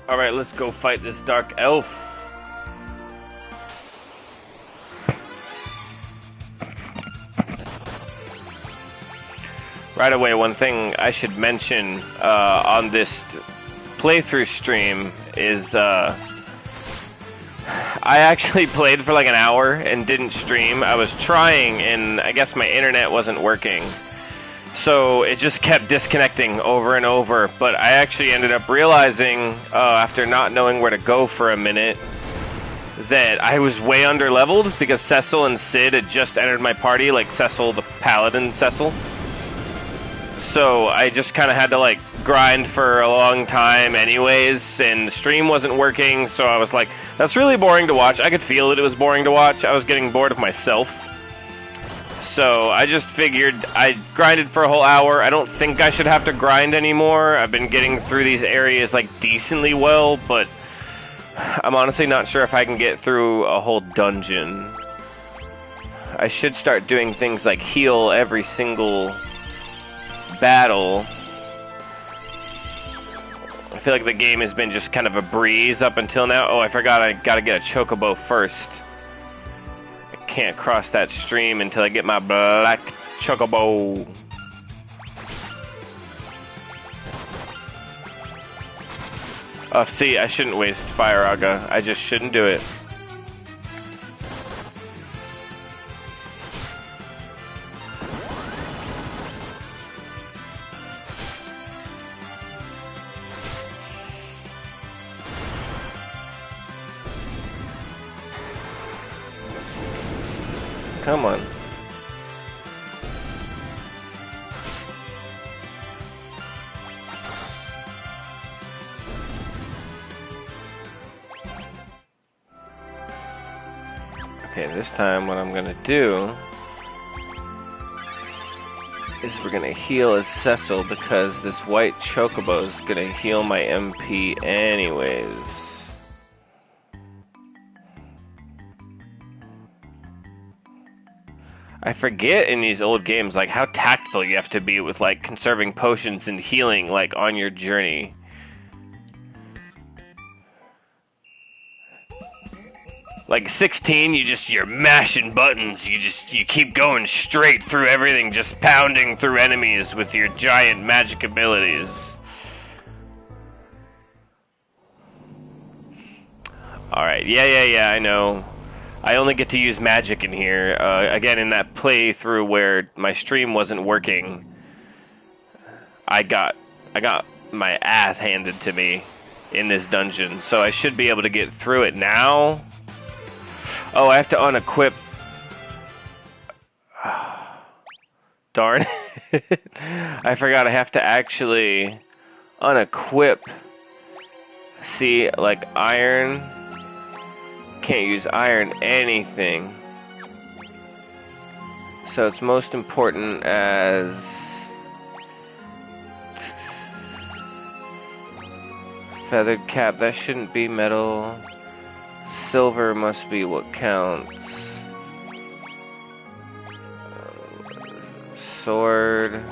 Alright, let's go fight this dark elf. Right away, one thing I should mention on this playthrough stream is I actually played for like an hour and didn't stream. I was trying, and I guess my internet wasn't working. So it just kept disconnecting over and over, but I actually ended up realizing, after not knowing where to go for a minute, that I was way under-leveled because Cecil and Sid had just entered my party, like Cecil the Paladin Cecil. So I just kind of had to like grind for a long time anyways, and the stream wasn't working, so I was like, that's really boring to watch. I could feel that it was boring to watch. I was getting bored of myself. So I just figured I grinded for a whole hour. I don't think I should have to grind anymore. I've been getting through these areas like decently well, but I'm honestly not sure if I can get through a whole dungeon. I should start doing things like heal every single battle. I feel like the game has been just kind of a breeze up until now. Oh, I forgot I gotta get a chocobo first. I can't cross that stream until I get my black chocobo. Oh, see, I shouldn't waste Fire Aga. I just shouldn't do it. Come on. Okay, this time what I'm gonna do is we're gonna heal as Cecil because this white chocobo is gonna heal my MP anyways. I forget in these old games like how tactful you have to be with like conserving potions and healing like on your journey. Like 16, you're mashing buttons. You keep going straight through everything, just pounding through enemies with your giant magic abilities. Alright, yeah, I know. I only get to use magic in here. Again, in that playthrough where my stream wasn't working, I got my ass handed to me in this dungeon, so I should be able to get through it now. Oh, I have to unequip. Darn. I forgot I have to actually unequip. See, like iron. Can't use iron anything. So it's most important as feathered cap. That shouldn't be metal. Silver must be what counts. Sword.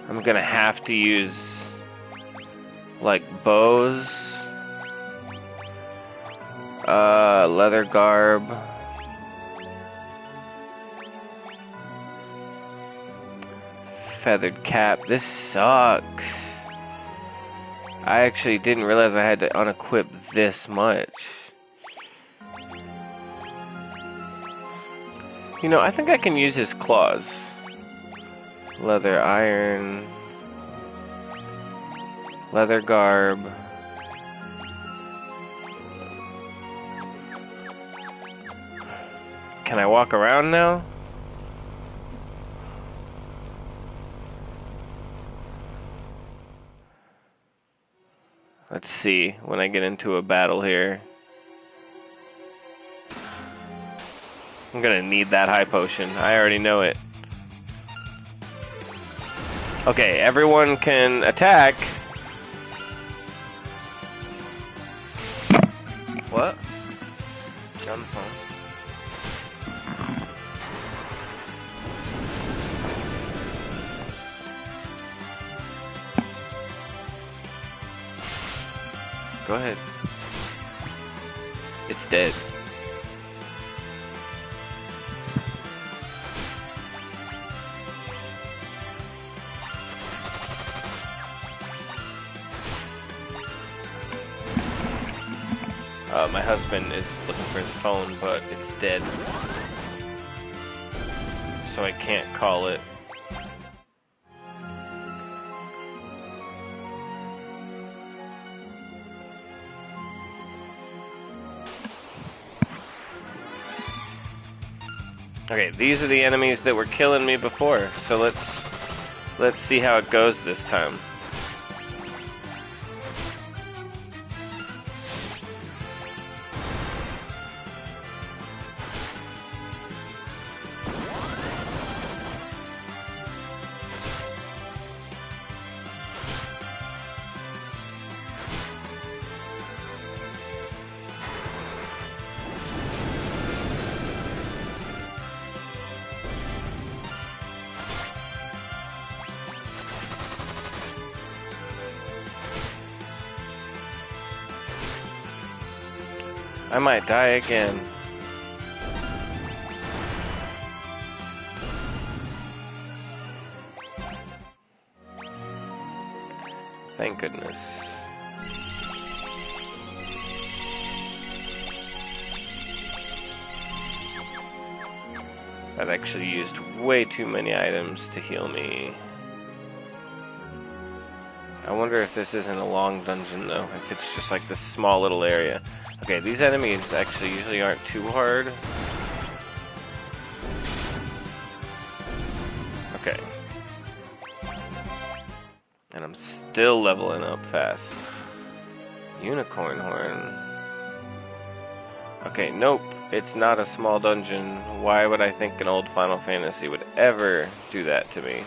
I'm gonna have to use like bows. Leather garb. Feathered cap. This sucks. I actually didn't realize I had to unequip this much. You know, I think I can use his claws. Leather iron. Leather garb. Can I walk around now? Let's see when I get into a battle here. I'm gonna need that high potion. I already know it. Okay, everyone can attack. What? On the phone. Go ahead. It's dead. My husband is looking for his phone, but it's dead. So I can't call it. Okay, these are the enemies that were killing me before, so let's see how it goes this time. I might die again. Thank goodness. That actually used way too many items to heal me. I wonder if this isn't a long dungeon though, if it's just like this small little area. Okay, these enemies actually usually aren't too hard. Okay. And I'm still leveling up fast. Unicorn horn. Okay, nope. It's not a small dungeon. Why would I think an old Final Fantasy would ever do that to me?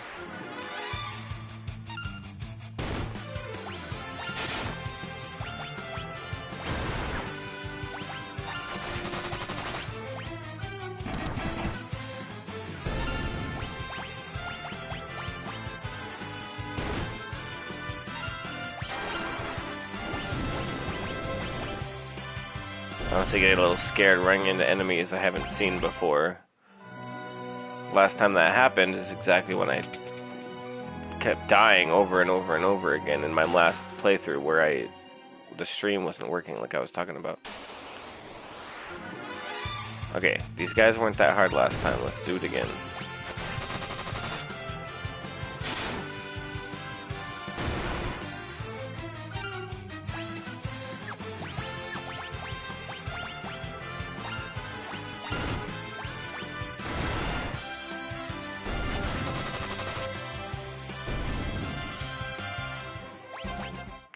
Honestly, get a little scared running into enemies I haven't seen before. Last time that happened is exactly when I kept dying over and over and over again in my last playthrough where the stream wasn't working like I was talking about. Okay, these guys weren't that hard last time. Let's do it again.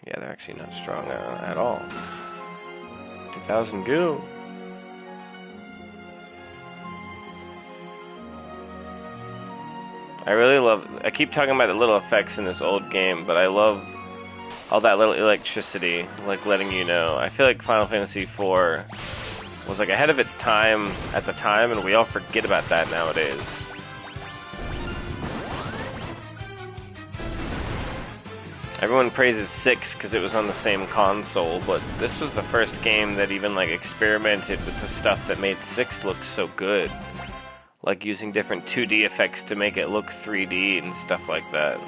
Yeah, they're actually not strong at all. 2,000 goo. I really love... I keep talking about the little effects in this old game, but I love all that little electricity, like letting you know. I feel like Final Fantasy IV was like ahead of its time at the time, and we all forget about that nowadays. Everyone praises 6 because it was on the same console, but this was the first game that even like experimented with the stuff that made 6 look so good. Like using different 2D effects to make it look 3D and stuff like that.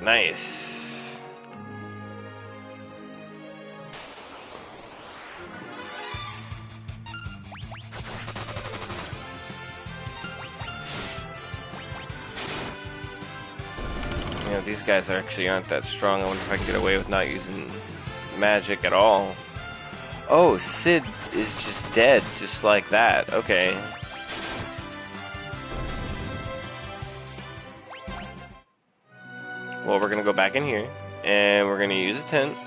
Nice. You know, these guys aren't that strong. I wonder if I can get away with not using magic at all. Oh, Sid is just dead, just like that. Okay. Well, we're gonna go back in here, and we're gonna use a tent.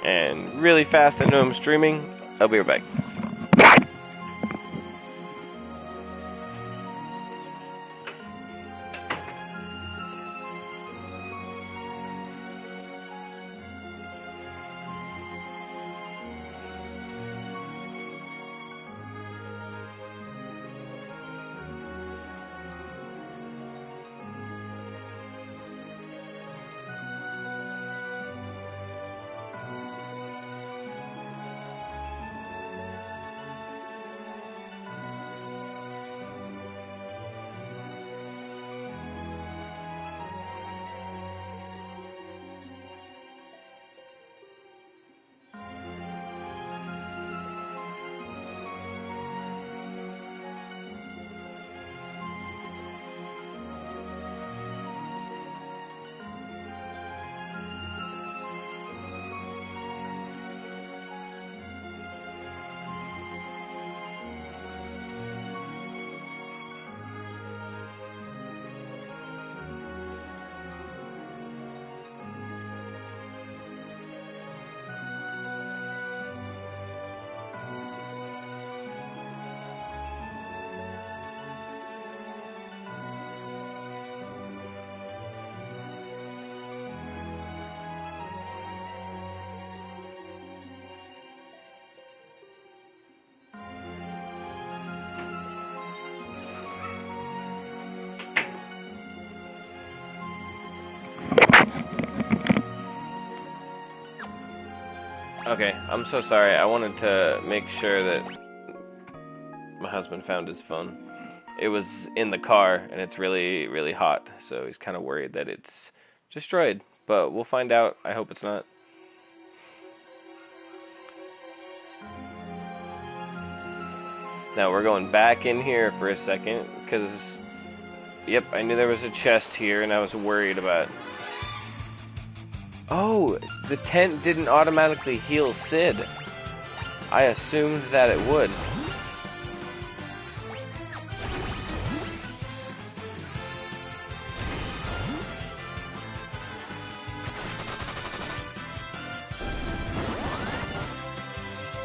And really fast, I know I'm streaming. I'll be right back. Okay, I'm so sorry. I wanted to make sure that my husband found his phone. It was in the car, and it's really, really hot, so he's kind of worried that it's destroyed. But we'll find out. I hope it's not. Now we're going back in here for a second, because, yep, I knew there was a chest here, and I was worried about... Oh, the tent didn't automatically heal Sid. I assumed that it would.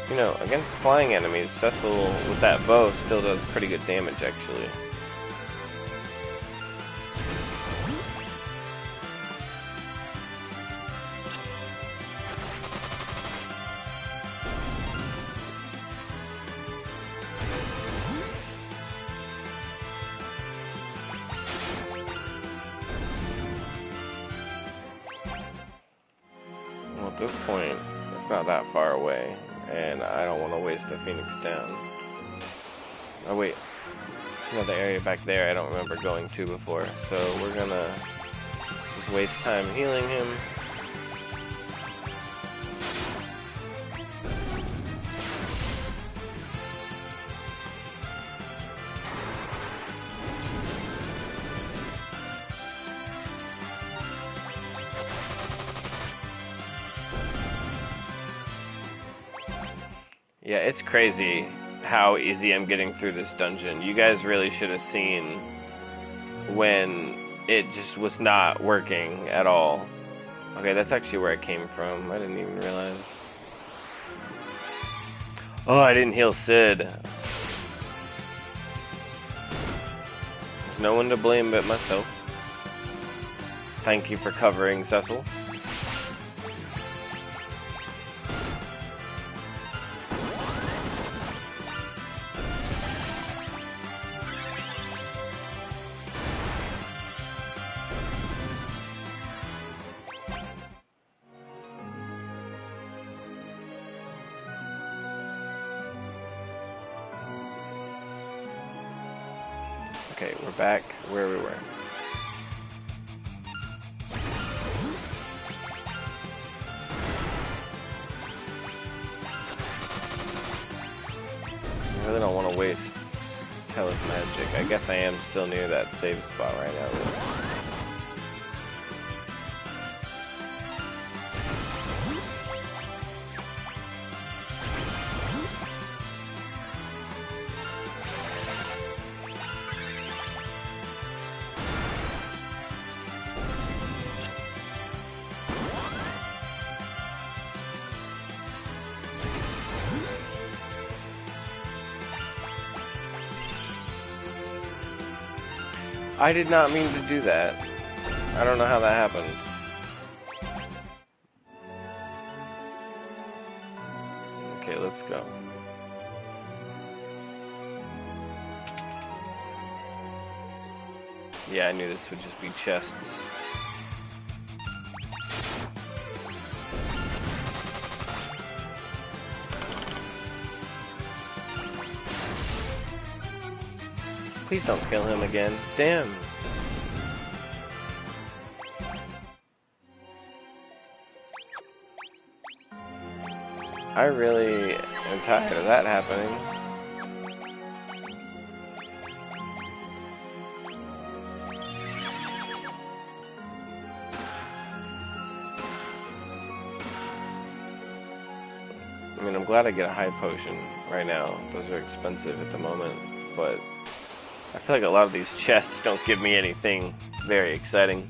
You know, against flying enemies, Cecil with that bow still does pretty good damage, actually. Well, at this point, it's not that far away. And I don't want to waste a Phoenix down. Oh wait, there's another area back there I don't remember going to before. So we're gonna just waste time healing him. Yeah, it's crazy how easy I'm getting through this dungeon. You guys really should have seen when it just was not working at all. Okay, that's actually where I came from. I didn't even realize. Oh, I didn't heal Sid. There's no one to blame but myself. Thank you for covering, Cecil. Okay, we're back where we were. I really don't want to waste Tellus magic. I guess I am still near that save spot right now, though. I did not mean to do that. I don't know how that happened. Okay, let's go. Yeah, I knew this would just be chests. Please don't kill him again. Damn. I really am tired of that happening. I mean, I'm glad I get a high potion right now. Those are expensive at the moment, but I feel like a lot of these chests don't give me anything very exciting.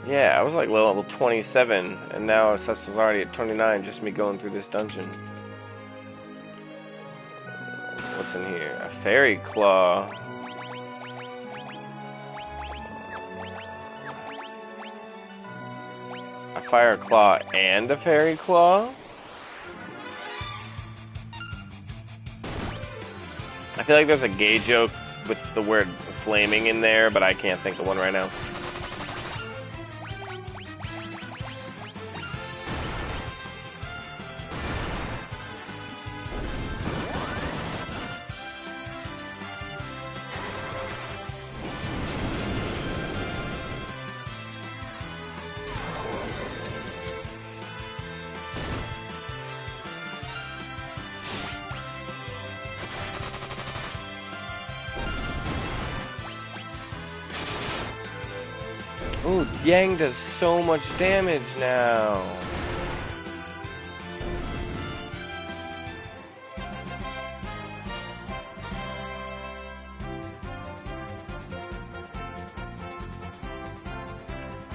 Yeah, I was like level 27, and now Cecil's already at 29, just me going through this dungeon. What's in here? A fairy claw. fire claw and a fairy claw? I feel like there's a gay joke with the word flaming in there, but I can't think of one right now. Ooh, Yang does so much damage now.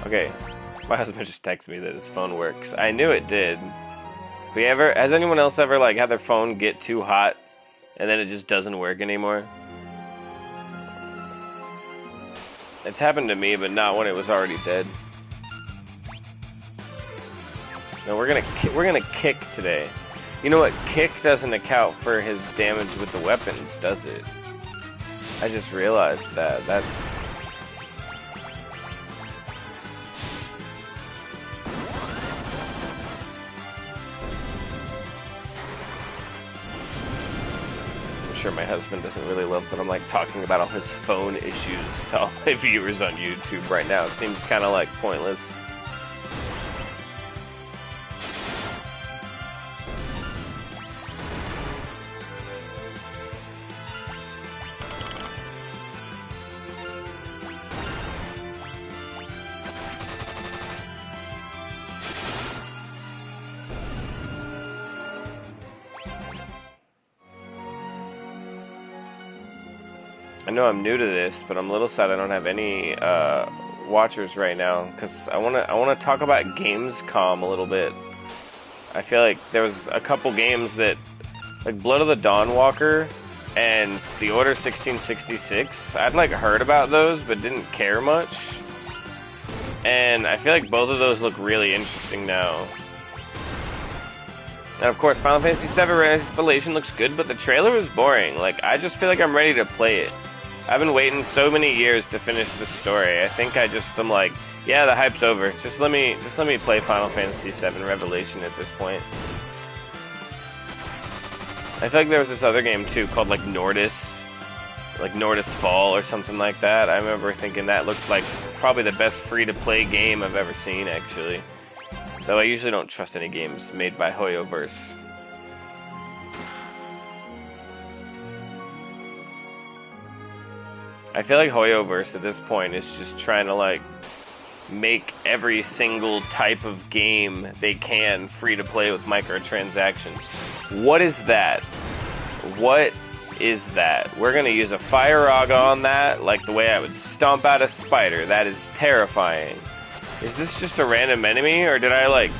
Okay, my husband just texted me that his phone works. I knew it did. Has anyone else ever like had their phone get too hot and then it just doesn't work anymore? It's happened to me, but not when it was already dead. No, we're gonna kick today. You know what? Kick doesn't account for his damage with the weapons, does it? I just realized that. I'm sure my husband doesn't really love that I'm like talking about all his phone issues to all my viewers on YouTube right now. It seems kind of like pointless. I know I'm new to this, but I'm a little sad I don't have any watchers right now because I wanna talk about Gamescom a little bit. I feel like there was a couple games that, like Blood of the Dawnwalker and The Order 1666. I'd like heard about those, but didn't care much. And I feel like both of those look really interesting now. And of course, Final Fantasy VII Revelation looks good, but the trailer was boring. Like, I just feel like I'm ready to play it. I've been waiting so many years to finish this story. I think I'm like, yeah, the hype's over. Just let me play Final Fantasy VII Revelation at this point. I feel like there was this other game too called like Nordis Fall or something like that. I remember thinking that looked like probably the best free-to-play game I've ever seen, actually. Though I usually don't trust any games made by Hoyoverse. I feel like Hoyoverse at this point is just trying to like make every single type of game they can free to play with microtransactions. What is that? What is that? We're gonna use a Fire Raga on that, like the way I would stomp out a spider. That is terrifying. Is this just a random enemy, or did I like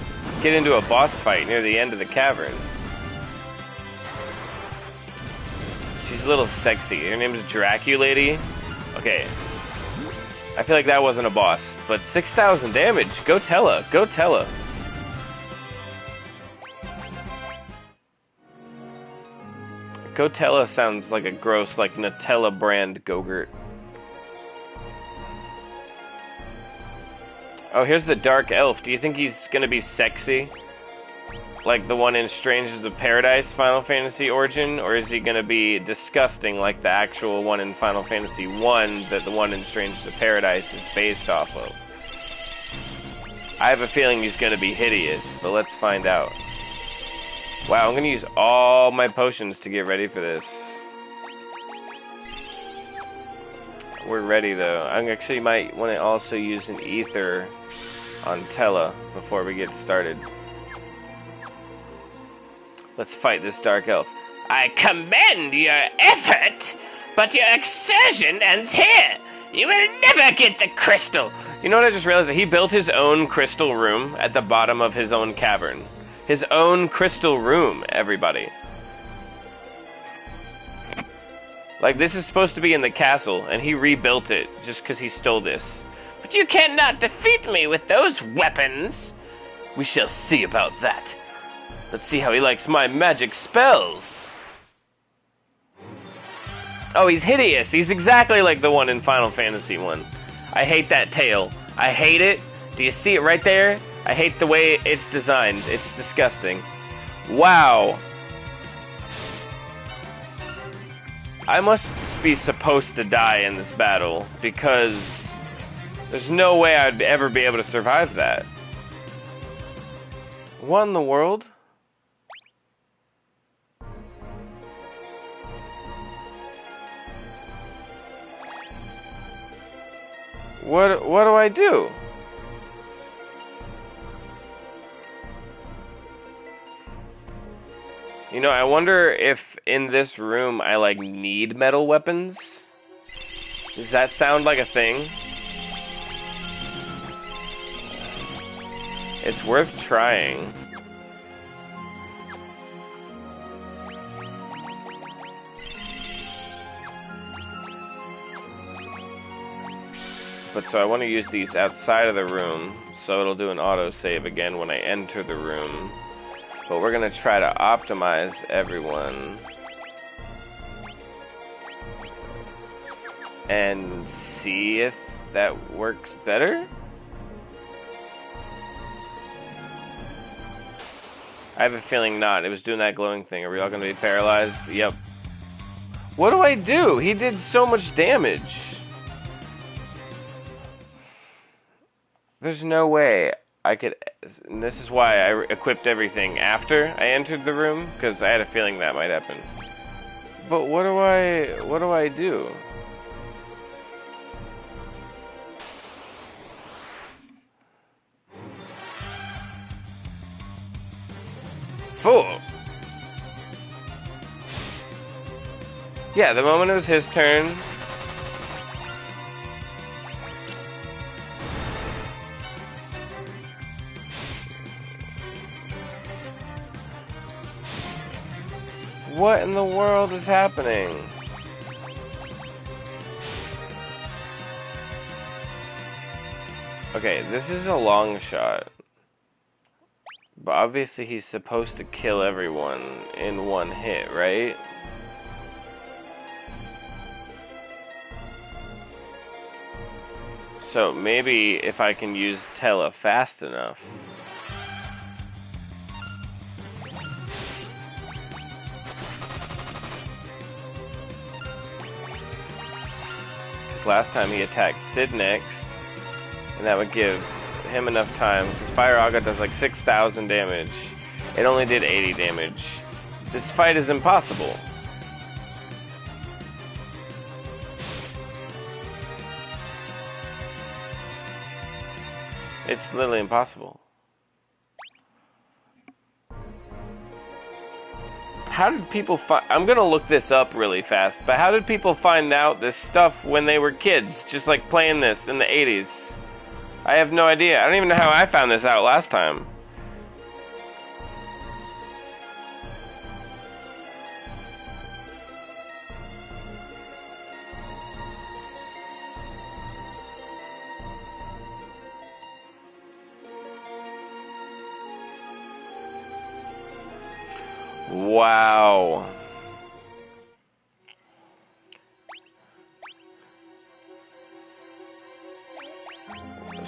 get into a boss fight near the end of the cavern? She's a little sexy. Her name's Draculady. Okay. I feel like that wasn't a boss, but 6,000 damage. Go tell her. Go tell her. Gotella sounds like a gross, like Nutella brand Go-Gurt. Oh, here's the Dark Elf. Do you think he's gonna be sexy? Like the one in Strangers of Paradise Final Fantasy Origin? Or is he gonna be disgusting like the actual one in Final Fantasy 1 that the one in Strangers of Paradise is based off of? I have a feeling he's gonna be hideous, but let's find out. Wow, I'm gonna use all my potions to get ready for this. We're ready though. I actually might want to also use an ether on Tella before we get started. Let's fight this Dark Elf. I commend your effort, but your exertion ends here. You will never get the crystal. You know what I just realized? That he built his own crystal room at the bottom of his own cavern. His own crystal room, everybody. Like, this is supposed to be in the castle, and he rebuilt it just because he stole this. But you cannot defeat me with those weapons. We shall see about that. Let's see how he likes my magic spells. Oh, he's hideous. He's exactly like the one in Final Fantasy 1. I hate that tail. I hate it. Do you see it right there? I hate the way it's designed. It's disgusting. Wow. I must be supposed to die in this battle, because there's no way I'd ever be able to survive that. What in the world? What do I do? You know, I wonder if in this room I, like, need metal weapons? Does that sound like a thing? It's worth trying. But so I want to use these outside of the room, so it'll do an autosave again when I enter the room. But we're going to try to optimize everyone. And see if that works better? I have a feeling not. It was doing that glowing thing. Are we all going to be paralyzed? Yep. What do I do? He did so much damage. There's no way I could... And this is why I equipped everything after I entered the room, because I had a feeling that might happen. But what do I do? Fool! Yeah, the moment it was his turn... What in the world is happening? Okay, this is a long shot. But obviously he's supposed to kill everyone in one hit, right? So maybe if I can use Tele fast enough. Last time he attacked Sid next, and that would give him enough time, because Fire Aga does like 6,000 damage. It only did 80 damage. This fight is impossible. It's literally impossible. How did people find... I'm gonna look this up really fast, but how did people find out this stuff when they were kids, just like playing this in the 80s? I have no idea. I don't even know how I found this out last time. Wow.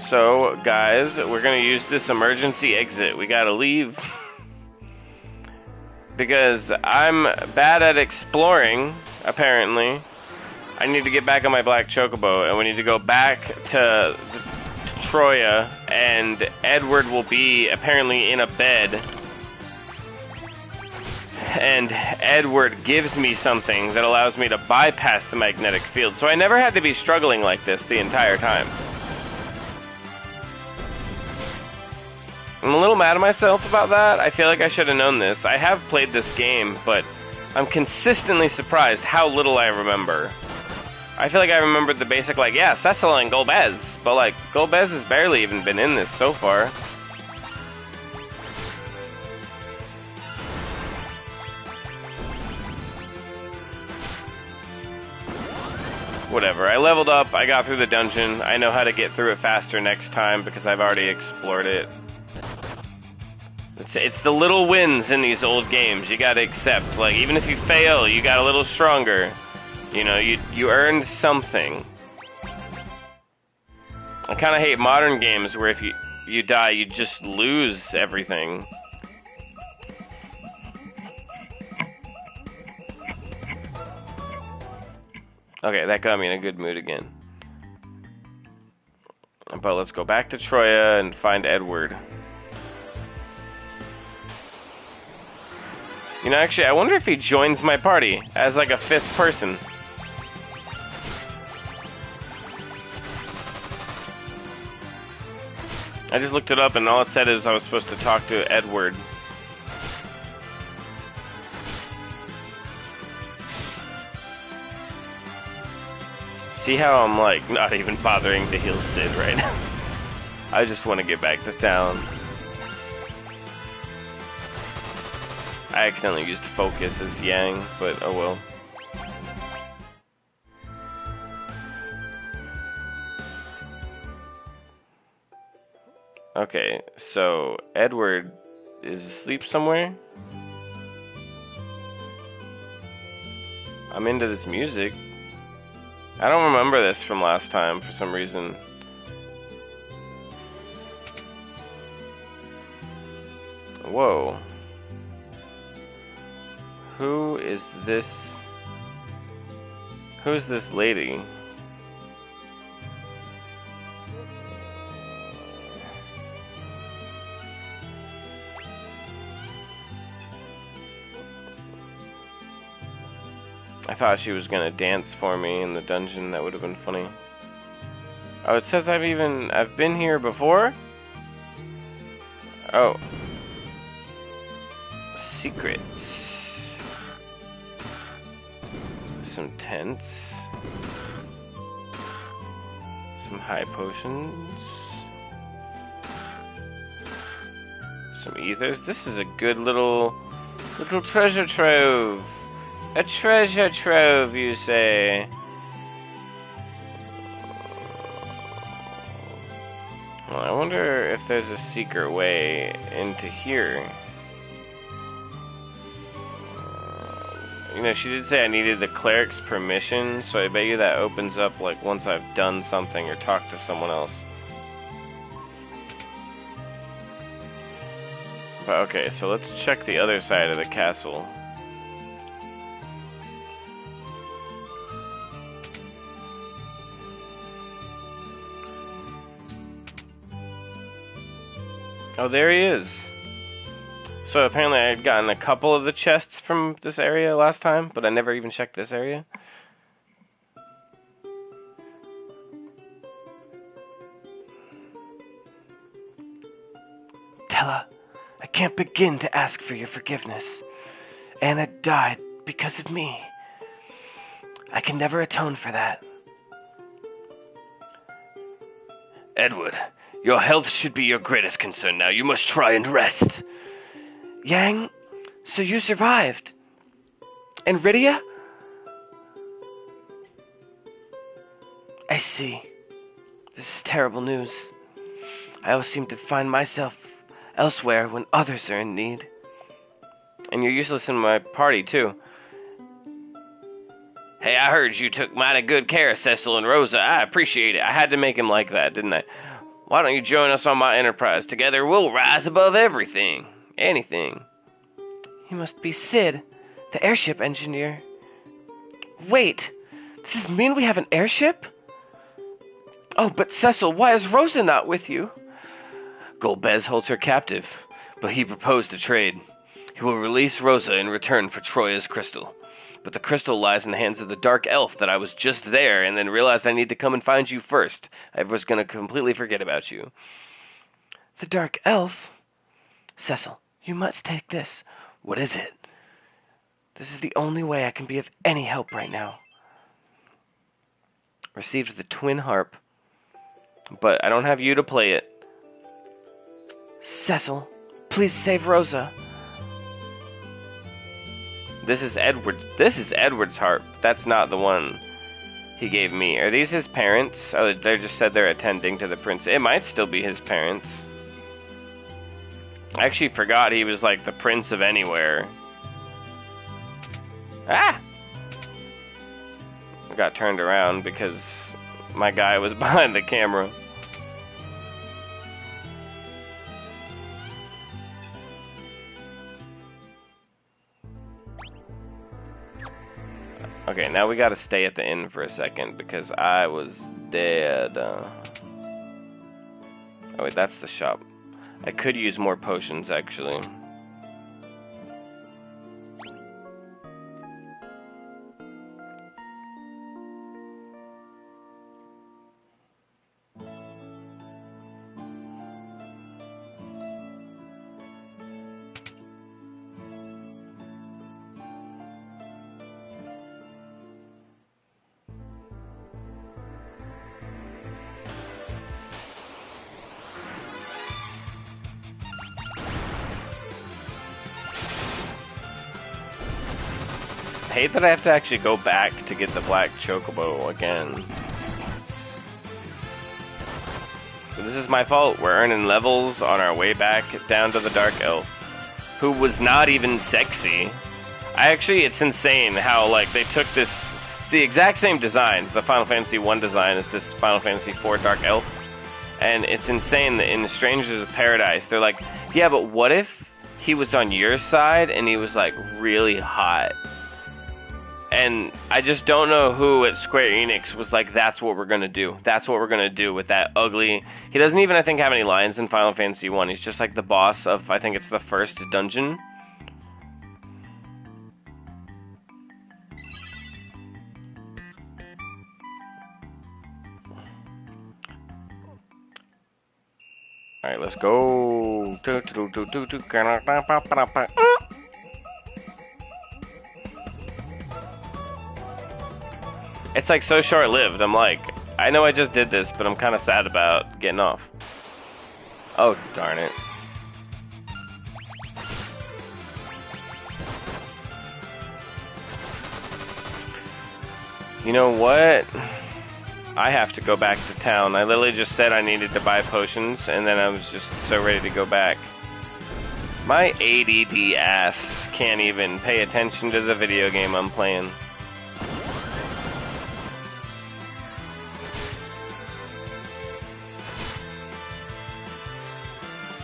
So, guys, we're gonna use this emergency exit. We gotta leave. Because I'm bad at exploring, apparently. I need to get back on my black chocobo, and we need to go back to Troya, and Edward will be apparently in a bed. And Edward gives me something that allows me to bypass the magnetic field. So I never had to be struggling like this the entire time. I'm a little mad at myself about that. I feel like I should have known this. I have played this game, but I'm consistently surprised how little I remember. I feel like I remembered the basic, like, yeah, Cecil and Golbez. But, like, Golbez has barely even been in this so far. Whatever, I leveled up, I got through the dungeon, I know how to get through it faster next time because I've already explored it. It's the little wins in these old games you gotta accept. Like, even if you fail, you got a little stronger. You know, you earned something. I kind of hate modern games where if you die, you just lose everything. Okay, that got me in a good mood again. But let's go back to Troya and find Edward. You know, actually, I wonder if he joins my party as like a 5th person. I just looked it up and all it said is I was supposed to talk to Edward. See how I'm like not even bothering to heal Sid right now? I just want to get back to town. I accidentally used focus as Yang, but oh well. Okay, so Edward is asleep somewhere? I'm into this music. I don't remember this from last time for some reason. Whoa. Who is this? Who's this lady? I thought she was gonna dance for me in the dungeon. That would have been funny. Oh, it says I've been here before? Oh. Secrets. Some tents. Some high potions. Some ethers. This is a good little treasure trove. A treasure trove, you say? Well, I wonder if there's a secret way into here. You know, she did say I needed the cleric's permission, so I bet you that opens up, like, once I've done something or talked to someone else. But, okay, so let's check the other side of the castle. Oh, there he is. So apparently I had gotten a couple of the chests from this area last time, but I never even checked this area. Tella, I can't begin to ask for your forgiveness. Anna died because of me. I can never atone for that. Edward, your health should be your greatest concern now. You must try and rest. Yang, so you survived. And Rydia? I see. This is terrible news. I always seem to find myself elsewhere when others are in need. And you're useless in my party, too. Hey, I heard you took mighty good care of Cecil and Rosa. I appreciate it. I had to make him like that, didn't I? Why don't you join us on my enterprise? Together we'll rise above everything. Anything. You must be Sid, the airship engineer. Wait, does this mean we have an airship? Oh, but Cecil, why is Rosa not with you? Golbez holds her captive, but he proposed a trade. He will release Rosa in return for Troya's crystal. But the crystal lies in the hands of the dark elf that I was just there and then realized I need to come and find you first. I was going to completely forget about you. The dark elf? Cecil, you must take this. What is it? This is the only way I can be of any help right now. Received the twin harp, but I don't have you to play it. Cecil, please save Rosa. This is Edward's harp. That's not the one he gave me. Are these his parents? Oh, they just said they're attending to the prince. It might still be his parents. I actually forgot he was like the Prince of Anywhere. Ah! I got turned around because my guy was behind the camera. Okay, now we gotta stay at the inn for a second because I was dead. Oh wait, that's the shop. I could use more potions actually. I hate that I have to actually go back to get the black chocobo again. But this is my fault. We're earning levels on our way back down to the Dark Elf, who was not even sexy. It's insane how, like, they took this, the exact same design, the Final Fantasy 1 design as this Final Fantasy 4 Dark Elf. And it's insane that in Strangers of Paradise, they're like, yeah, but what if he was on your side and he was, like, really hot? And I just don't know who at Square Enix was like, that's what we're gonna do. That's what we're gonna do with that ugly... He doesn't even, I think, have any lines in Final Fantasy 1. He's just like the boss of, I think it's the first dungeon. Alright, let's go. It's like so short-lived. I'm like, I know I just did this, but I'm kind of sad about getting off. Oh, darn it. You know what? I have to go back to town. I literally just said I needed to buy potions, and then I was just so ready to go back. My ADD ass can't even pay attention to the video game I'm playing.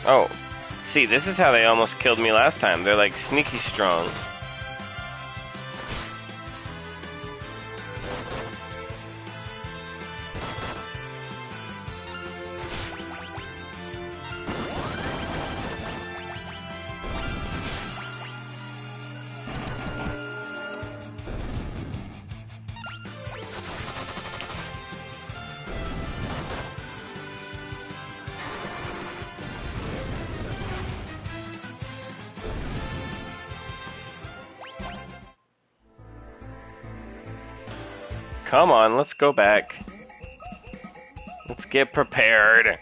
Oh, see, this is how they almost killed me last time. They're like sneaky strong. Come on, let's go back. Let's get prepared.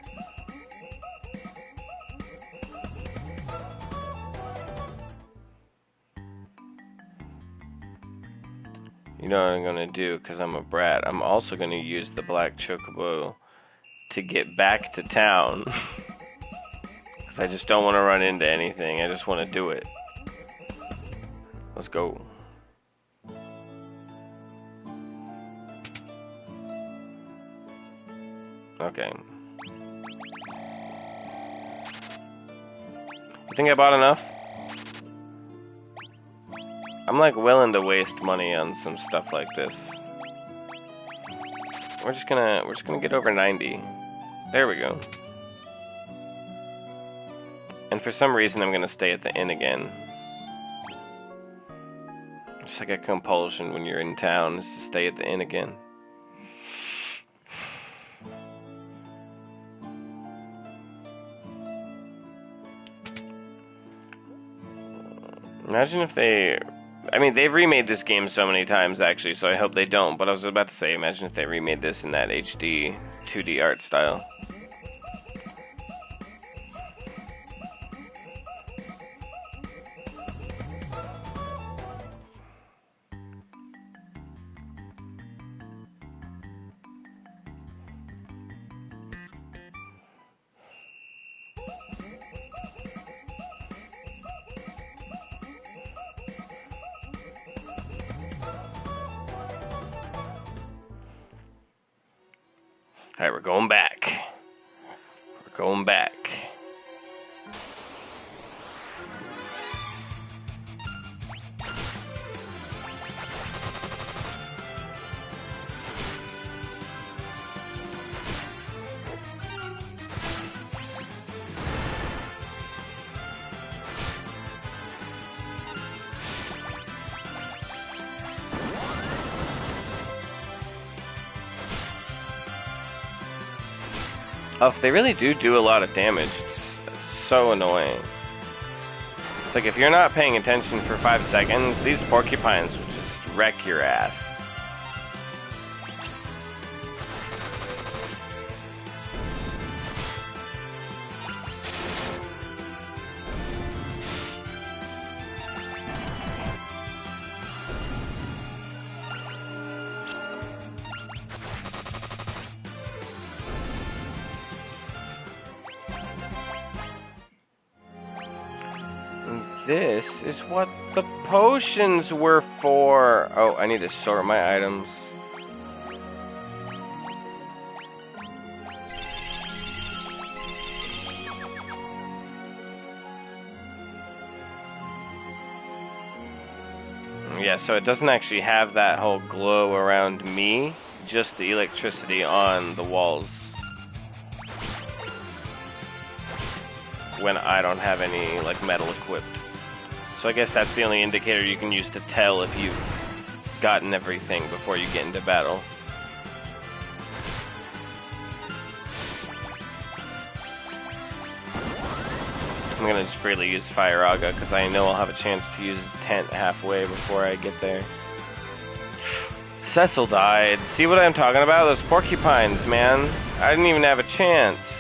You know what I'm gonna do, because I'm a brat. I'm also gonna use the black chocobo to get back to town. Because I just don't want to run into anything. I just want to do it. Let's go. Okay. You think I bought enough? I'm like willing to waste money on some stuff like this. We're just gonna get over 90. There we go. And for some reason I'm gonna stay at the inn again. Just like a compulsion when you're in town is to stay at the inn again. Imagine if they... I mean, they've remade this game so many times, actually, so I hope they don't. But I was about to say, imagine if they remade this in that HD 2D art style. Alright, we're going back. We're going back. Oh, they really do a lot of damage. It's so annoying. It's like if you're not paying attention for 5 seconds, these porcupines will just wreck your ass. This is what the potions were for. Oh, I need to sort my items. Yeah, so it doesn't actually have that whole glow around me, just the electricity on the walls. When I don't have any, like, metal equipped. So I guess that's the only indicator you can use to tell if you've gotten everything before you get into battle. I'm gonna just freely use Fire Aga because I know I'll have a chance to use Tent halfway before I get there. Cecil died. See what I'm talking about? Those porcupines, man. I didn't even have a chance.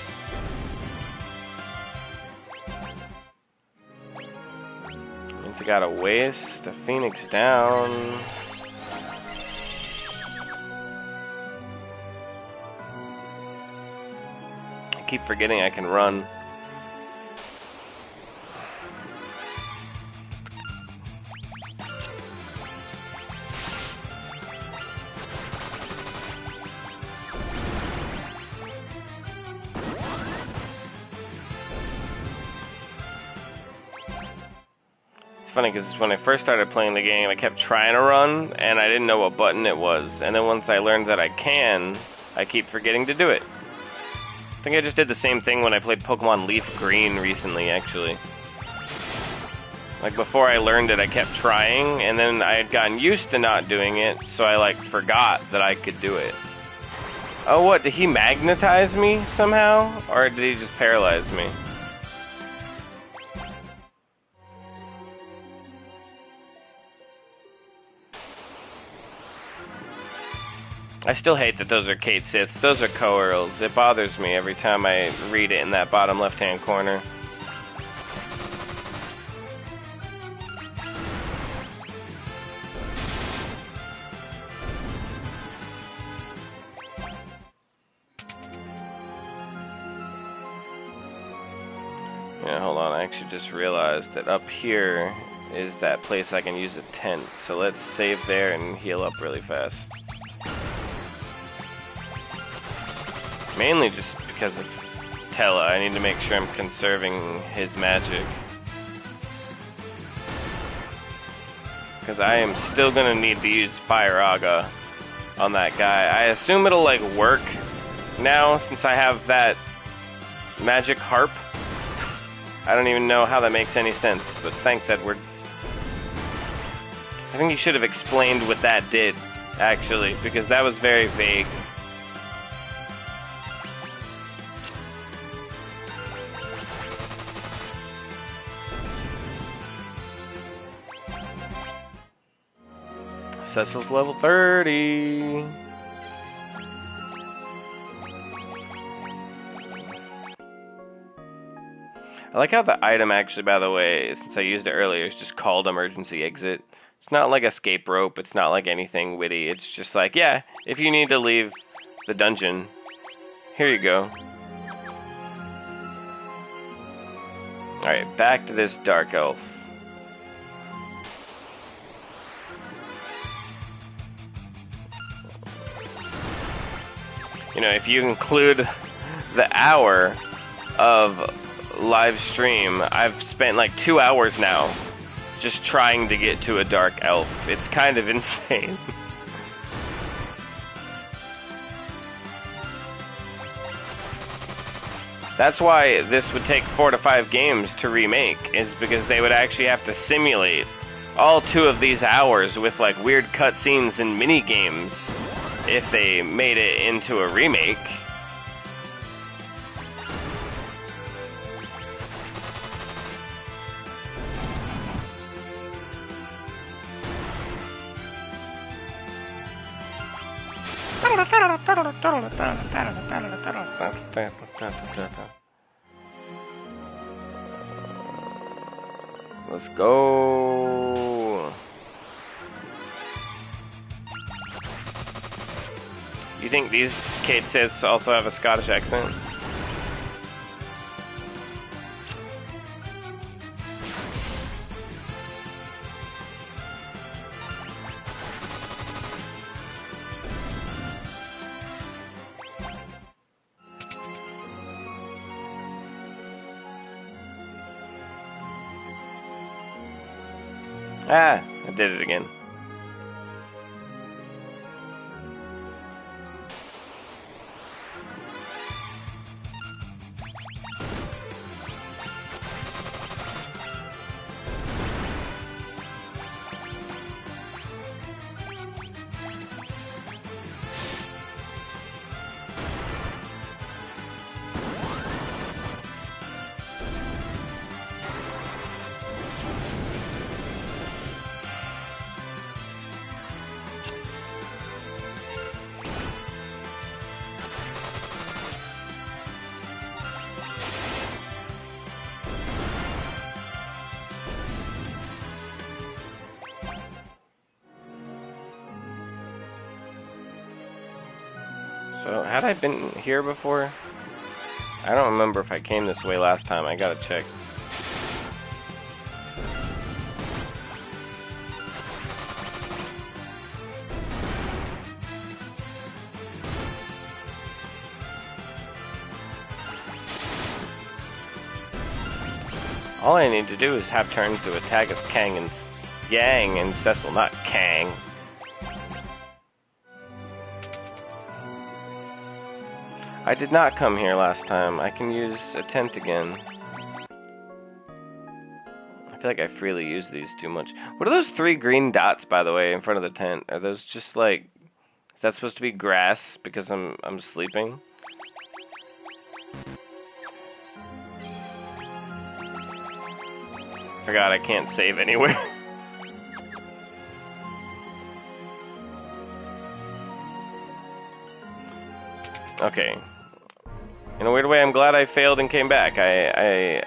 I gotta waste a Phoenix down. I keep forgetting I can run. Funny because when I first started playing the game, I kept trying to run and I didn't know what button it was, and then once I learned that I can, I keep forgetting to do it. I think I just did the same thing when I played Pokemon Leaf Green recently, actually. Like, before I learned it, I kept trying, and then I had gotten used to not doing it, so I, like, forgot that I could do it. Oh, what, did he magnetize me somehow? Or did he just paralyze me? I still hate that those are Kate Siths. Those are Co-Earls. It bothers me every time I read it in that bottom left-hand corner. Yeah, hold on. I actually just realized that up here is that place I can use a tent. So let's save there and heal up really fast. Mainly just because of Tella. I need to make sure I'm conserving his magic. Because I am still going to need to use Fire Aga on that guy. I assume it'll, like, work now since I have that magic harp. I don't even know how that makes any sense, but thanks, Edward. I think you should have explained what that did, actually, because that was very vague. Cecil's level 30. I like how the item actually, by the way, since I used it earlier, is just called Emergency Exit. It's not like escape rope, it's not like anything witty, it's just like, yeah, if you need to leave the dungeon, here you go. Alright, back to this Dark Elf. you know, if you include the hour of live stream, I've spent like 2 hours now just trying to get to a dark elf. It's kind of insane. That's why this would take 4 to 5 games to remake, is because they would actually have to simulate all 2 of these hours with like weird cutscenes and mini games if they made it into a remake. Let's go. You think these Kate Siths also have a Scottish accent? Ah, I did it again. So, had I been here before? I don't remember if I came this way last time. I gotta check. All I need to do is have turns to attack as Kang and Yang and Cecil, not Kang. I did not come here last time. I can use a tent again. I feel like I freely use these too much. What are those 3 green dots, by the way, in front of the tent? Are those just like... Is that supposed to be grass because I'm sleeping? Forgot I can't save anywhere. Okay. In a weird way, I'm glad I failed and came back. I'm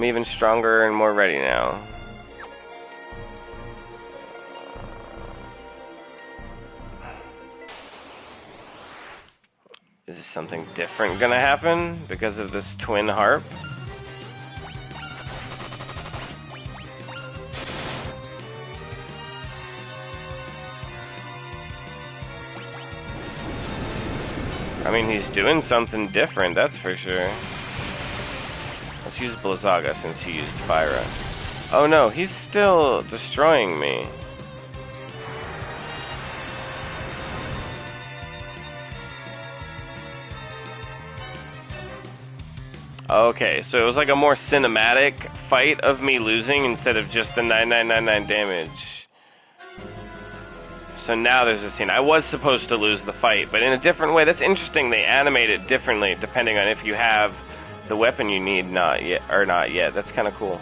even stronger and more ready now. Is something different gonna happen because of this twin harp? I mean, he's doing something different, that's for sure. Let's use Blizzaga since he used Fyra. Oh no, he's still destroying me. Okay, so it was like a more cinematic fight of me losing instead of just the 9999 damage. So now there's a scene. I was supposed to lose the fight, but in a different way. That's interesting. They animate it differently depending on if you have the weapon you need not yet or not yet. That's kind of cool.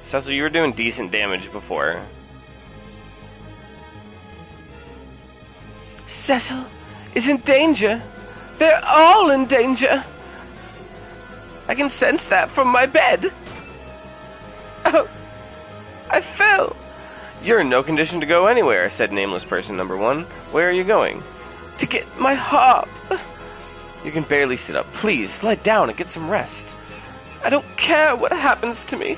Cecil, you were doing decent damage before. Cecil is in danger. They're all in danger. I can sense that from my bed. Oh. I fell! You're in no condition to go anywhere, said nameless person number 1. Where are you going? To get my harp. You can barely sit up. Please, lie down and get some rest. I don't care what happens to me.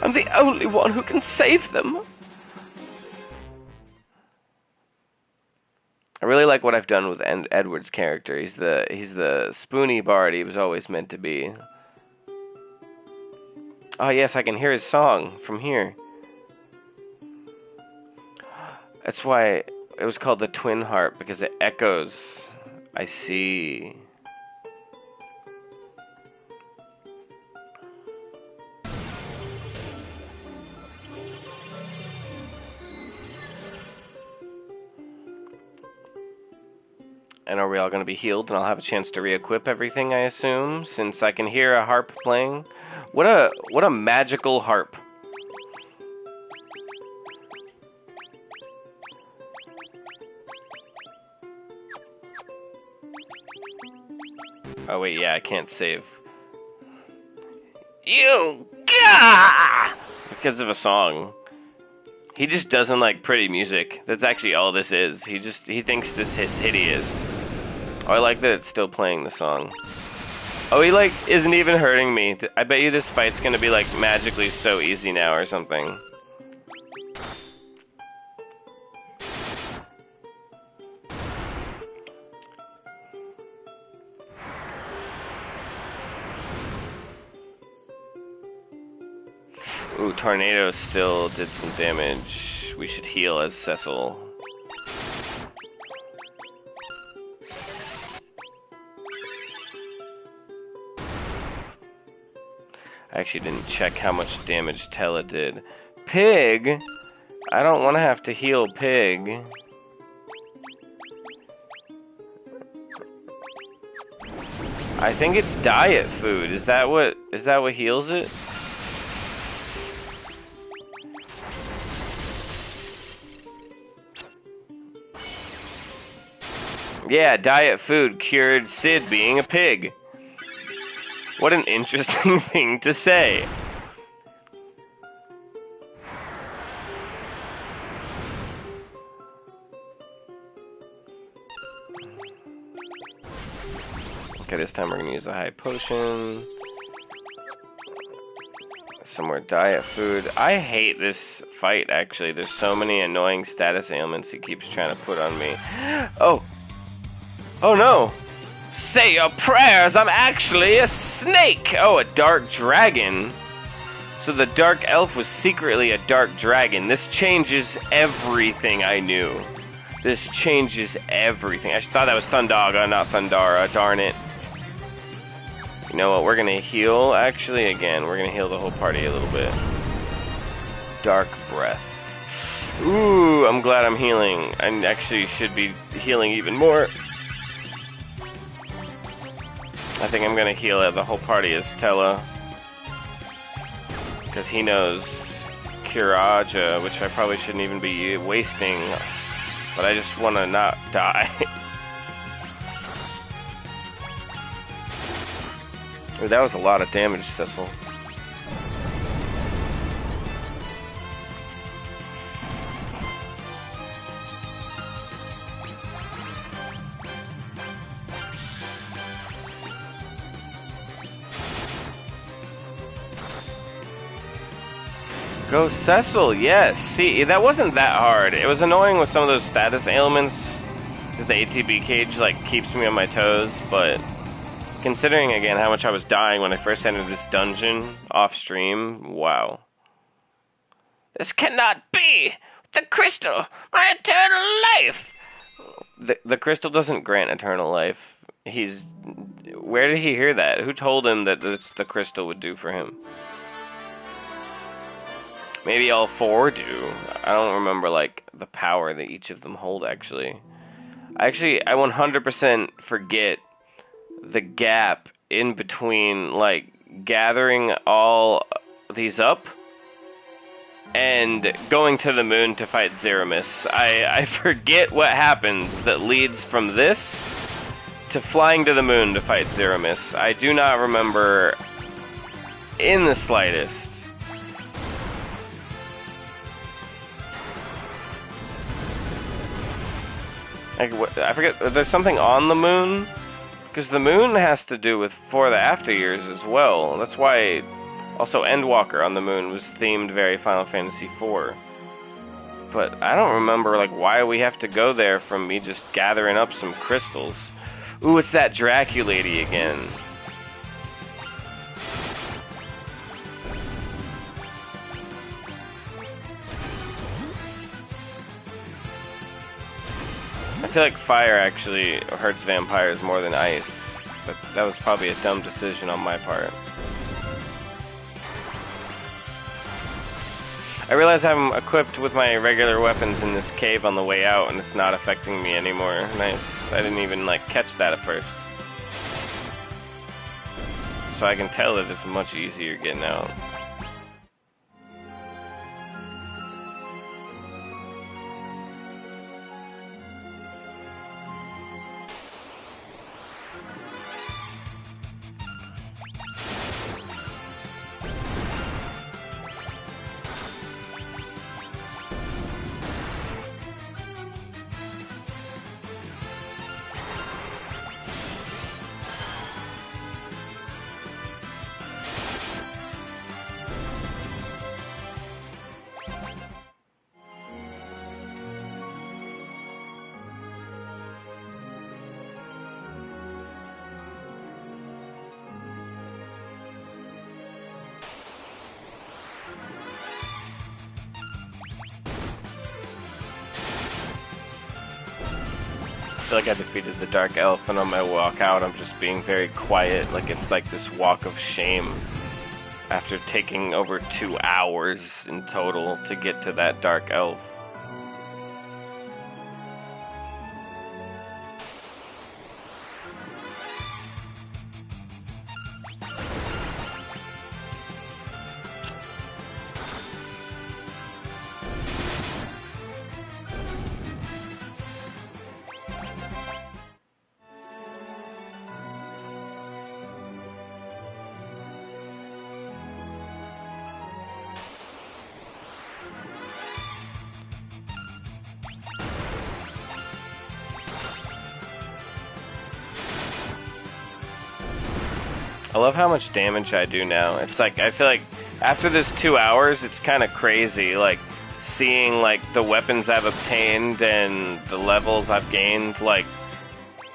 I'm the only one who can save them. really like what I've done with Edward's character. He's the spoony bard he was always meant to be. Oh yes, I can hear his song from here. That's why it was called the Twin Harp, because it echoes. I see. And are we all going to be healed, and I'll have a chance to re-equip everything, I assume, since I can hear a harp playing? What a magical harp. Oh wait, yeah, I can't save. You gah! Because of a song. He just doesn't like pretty music. That's actually all this is. He thinks this is hideous. Oh, I like that it's still playing the song. Oh, he like isn't even hurting me. I bet you this fight's gonna be like magically so easy now or something. Ooh, Tornado still did some damage. We should heal as Cecil. I actually didn't check how much damage Tella did. Pig? I don't want to have to heal Pig. I think it's diet food. Is that what heals it? Yeah, diet food cured Sid being a pig. What an interesting thing to say. Okay, this time we're gonna use a high potion. Some more diet food. I hate this fight, actually. There's so many annoying status ailments he keeps trying to put on me. Oh! Oh no! Say your prayers, I'm actually a snake! Oh, a dark dragon. So the dark elf was secretly a dark dragon. This changes everything I knew. This changes everything. I thought that was Thundaga, not Thundara, darn it. You know what, we're gonna heal, actually, again. We're gonna heal the whole party a little bit. Dark breath. Ooh, I'm glad I'm healing. I actually should be healing even more. I think I'm gonna heal the whole party as Tella. Because he knows Kiraja, which I probably shouldn't even be wasting. But I just want to not die. Ooh, that was a lot of damage, Cecil. Go Cecil, yes. See, that wasn't that hard. It was annoying with some of those status ailments, because the ATB cage, like, keeps me on my toes, but considering, again, how much I was dying when I first entered this dungeon off-stream, wow. This cannot be! The crystal! My eternal life! The crystal doesn't grant eternal life. Where did he hear that? Who told him that the crystal would do for him? Maybe all four do. I don't remember, like, the power that each of them hold, actually. I 100% forget the gap in between, like, gathering all these up and going to the moon to fight Zeramis. I forget what happens that leads from this to flying to the moon to fight Zeramis. I do not remember in the slightest. I forget, there's something on the moon? Because the moon has to do with For the After Years as well. That's why also Endwalker on the moon was themed very Final Fantasy IV. But I don't remember, like, why we have to go there from me just gathering up some crystals. Ooh, it's that Draculady again. I feel like fire actually hurts vampires more than ice, but that was probably a dumb decision on my part. I realize I'm equipped with my regular weapons in this cave on the way out, and it's not affecting me anymore. Nice. I didn't even, like, catch that at first. So I can tell that it's much easier getting out. I feel like I defeated the Dark Elf, and on my walk out, I'm just being very quiet, like it's like this walk of shame after taking over 2 hours in total to get to that Dark Elf. I love how much damage I do now. It's like, I feel like after this 2 hours, it's kind of crazy, like, seeing, like, the weapons I've obtained and the levels I've gained. Like,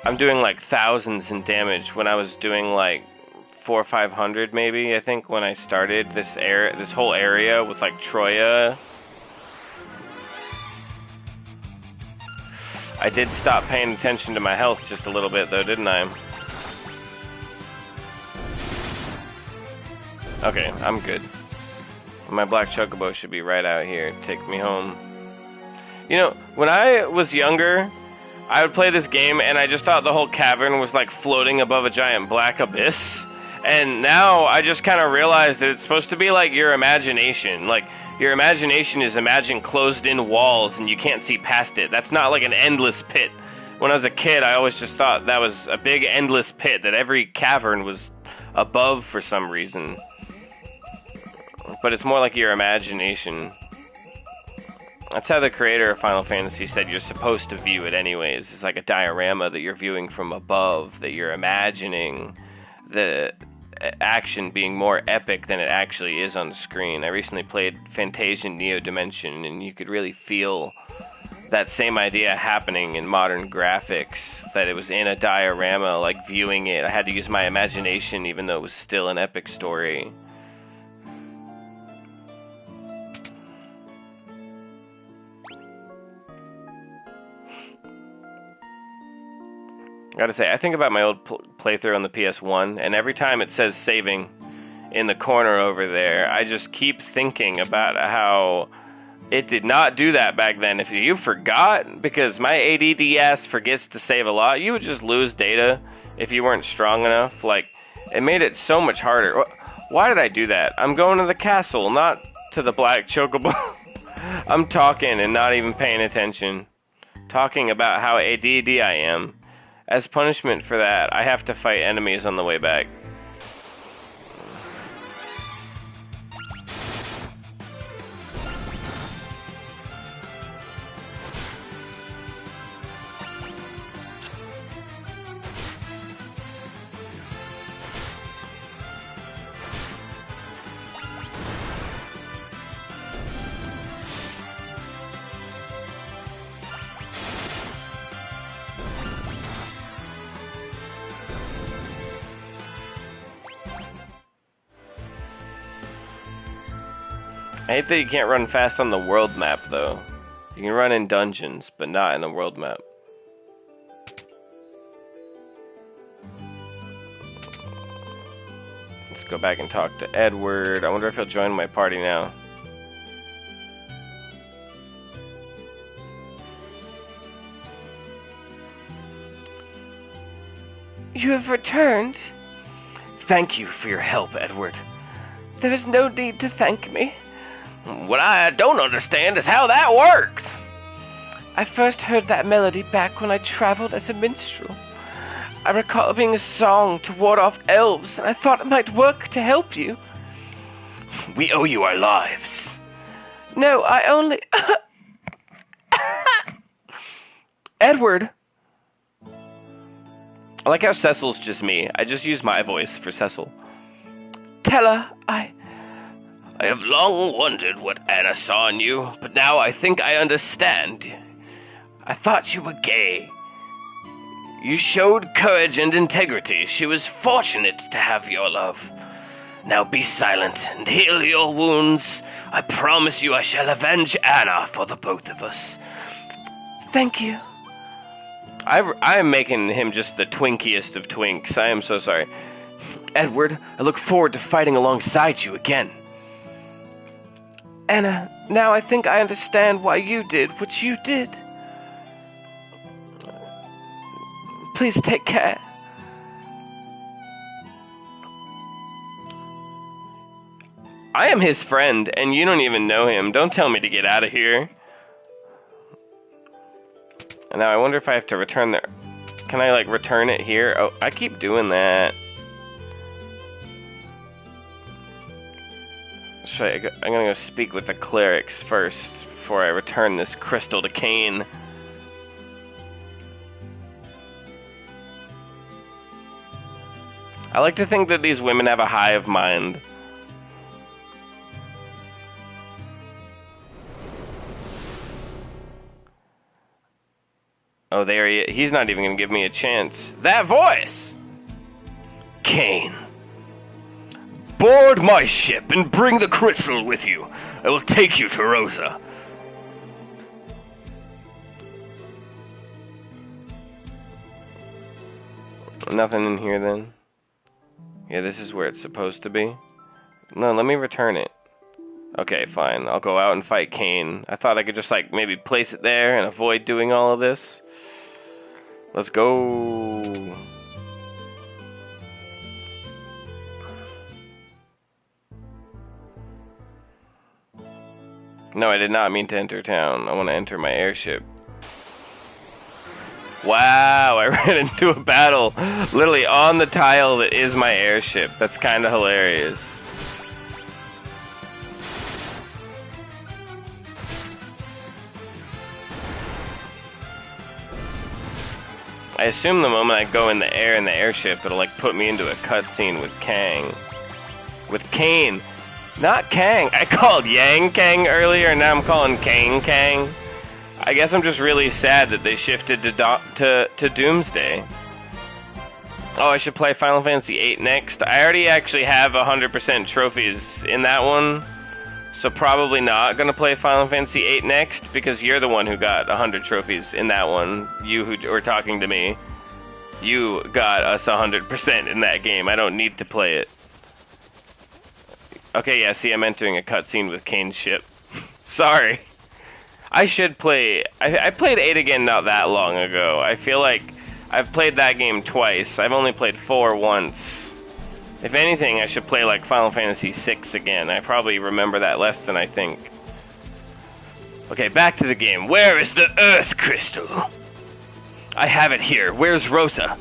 I'm doing, like, thousands in damage when I was doing, like, 400 or 500 maybe, I think, when I started this whole area with, like, Troya. I did stop paying attention to my health just a little bit, though, didn't I? Okay, I'm good. My black chocobo should be right out here. Take me home. You know, when I was younger, I would play this game and I just thought the whole cavern was like floating above a giant black abyss. And now I just kind of realized that it's supposed to be like your imagination. Like, your imagination is imagine closed-in walls and you can't see past it. That's not like an endless pit. When I was a kid, I always just thought that was a big endless pit, that every cavern was above for some reason. But it's more like your imagination. That's how the creator of Final Fantasy said you're supposed to view it anyways. It's like a diorama that you're viewing from above, that you're imagining the action being more epic than it actually is on the screen. I recently played Fantasian Neo Dimension, and you could really feel that same idea happening in modern graphics, that it was in a diorama, like viewing it. I had to use my imagination even though it was still an epic story. I gotta say, I think about my old playthrough on the PS1, and every time it says saving in the corner over there, I just keep thinking about how it did not do that back then. If you forgot, because my ADD ass forgets to save a lot, you would just lose data if you weren't strong enough. Like, it made it so much harder. Why did I do that? I'm going to the castle, not to the black chocobo. I'm talking and not even paying attention. Talking about how ADD I am. As punishment for that, I have to fight enemies on the way back. I hate that you can't run fast on the world map, though. You can run in dungeons, but not in the world map. Let's go back and talk to Edward. I wonder if he'll join my party now. You have returned. Thank you for your help, Edward. There is no need to thank me. What I don't understand is how that worked. I first heard that melody back when I traveled as a minstrel. I recall being a song to ward off elves, and I thought it might work to help you. We owe you our lives. No, I only... Edward! I like how Cecil's just me. I just use my voice for Cecil. Tell her I have long wondered what Anna saw in you, but now I think I understand. I thought you were gay. You showed courage and integrity. She was fortunate to have your love. Now be silent and heal your wounds. I promise you I shall avenge Anna for the both of us. Thank you. I'm making him just the twinkiest of twinks. I am so sorry. Edward, I look forward to fighting alongside you again. Anna, now I think I understand why you did what you did. Please take care. I am his friend, and you don't even know him. Don't tell me to get out of here. And now I wonder if I have to return there. Can I, like, return it here? Oh, I keep doing that. I'm gonna go speak with the clerics first before I return this crystal to Cain. I like to think that these women have a hive mind. Oh, there he is. He's not even gonna give me a chance. That voice! Cain. Board my ship and bring the crystal with you. I will take you to Rosa. Nothing in here then? Yeah, this is where it's supposed to be. No, let me return it. Okay, fine. I'll go out and fight Cain. I thought I could just, like, maybe place it there and avoid doing all of this. Let's go. No, I did not mean to enter town. I want to enter my airship. Wow, I ran into a battle literally on the tile that is my airship. That's kind of hilarious. I assume the moment I go in the air in the airship, it'll like put me into a cutscene with Kang. With Cain. Not Kang. I called Yang Kang earlier, and now I'm calling Kang Kang. I guess I'm just really sad that they shifted to Doomsday. Oh, I should play Final Fantasy VIII next. I already actually have 100% trophies in that one, so probably not gonna play Final Fantasy VIII next, because you're the one who got 100 trophies in that one. You who were talking to me. You got us 100% in that game. I don't need to play it. Okay, yeah, see, I'm entering a cutscene with Kane's ship. Sorry. I should play... I played 8 again not that long ago. I feel like I've played that game twice. I've only played 4 once. If anything, I should play, like, Final Fantasy VI again. I probably remember that less than I think. Okay, back to the game. Where is the Earth Crystal? I have it here. Where's Rosa?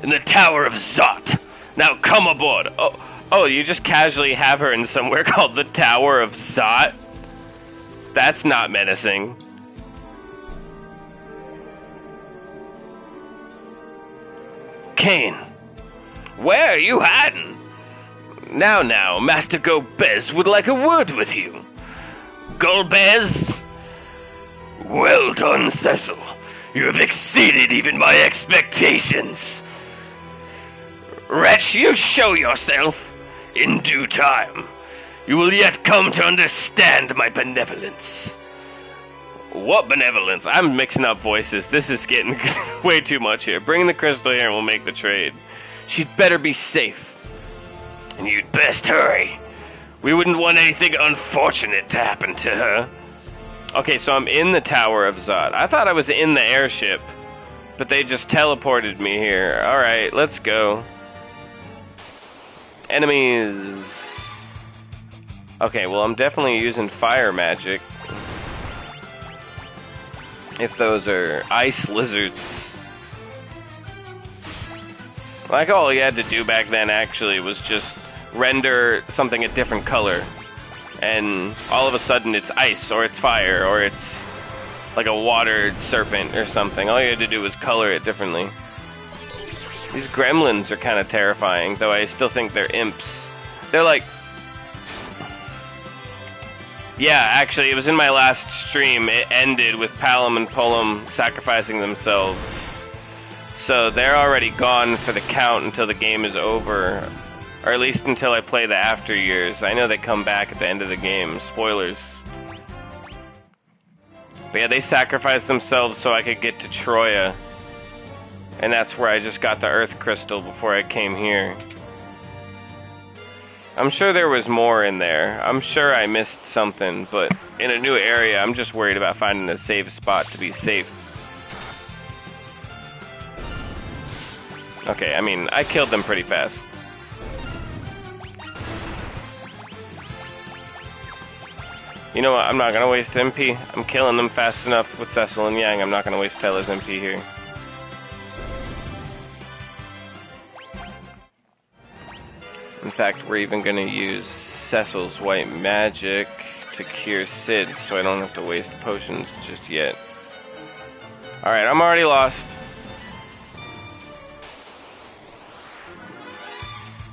In the Tower of Zot. Now come aboard. Oh, you just casually have her in somewhere called the Tower of Zot? That's not menacing. Cain, where are you hiding? Now, Master Golbez would like a word with you. Golbez? Well done, Cecil. You have exceeded even my expectations. Wretch, you show yourself in due time. You will yet come to understand my benevolence. What benevolence? I'm mixing up voices. This is getting way too much here. Bring the crystal here and we'll make the trade. She'd better be safe. And you'd best hurry. We wouldn't want anything unfortunate to happen to her. Okay, so I'm in the Tower of Zod. I thought I was in the airship, but they just teleported me here. Alright, let's go. Enemies. Okay, well, I'm definitely using fire magic. If those are ice lizards. Like, all you had to do back then, actually, was just render something a different color. And all of a sudden, it's ice, or it's fire, or it's like a water serpent or something. All you had to do was color it differently. These gremlins are kind of terrifying, though I still think they're imps. They're like... Yeah, actually, it was in my last stream. It ended with Palom and Polum sacrificing themselves. So they're already gone for the count until the game is over. Or at least until I play the after years. I know they come back at the end of the game. Spoilers. But yeah, they sacrificed themselves so I could get to Troya. And that's where I just got the Earth Crystal before I came here. I'm sure there was more in there. I'm sure I missed something, but in a new area, I'm just worried about finding a safe spot to be safe. Okay, I mean, I killed them pretty fast. You know what, I'm not gonna waste MP. I'm killing them fast enough with Cecil and Yang. I'm not gonna waste Tyler's MP here. In fact, we're even gonna use Cecil's white magic to cure Sid, so I don't have to waste potions just yet. Alright, I'm already lost.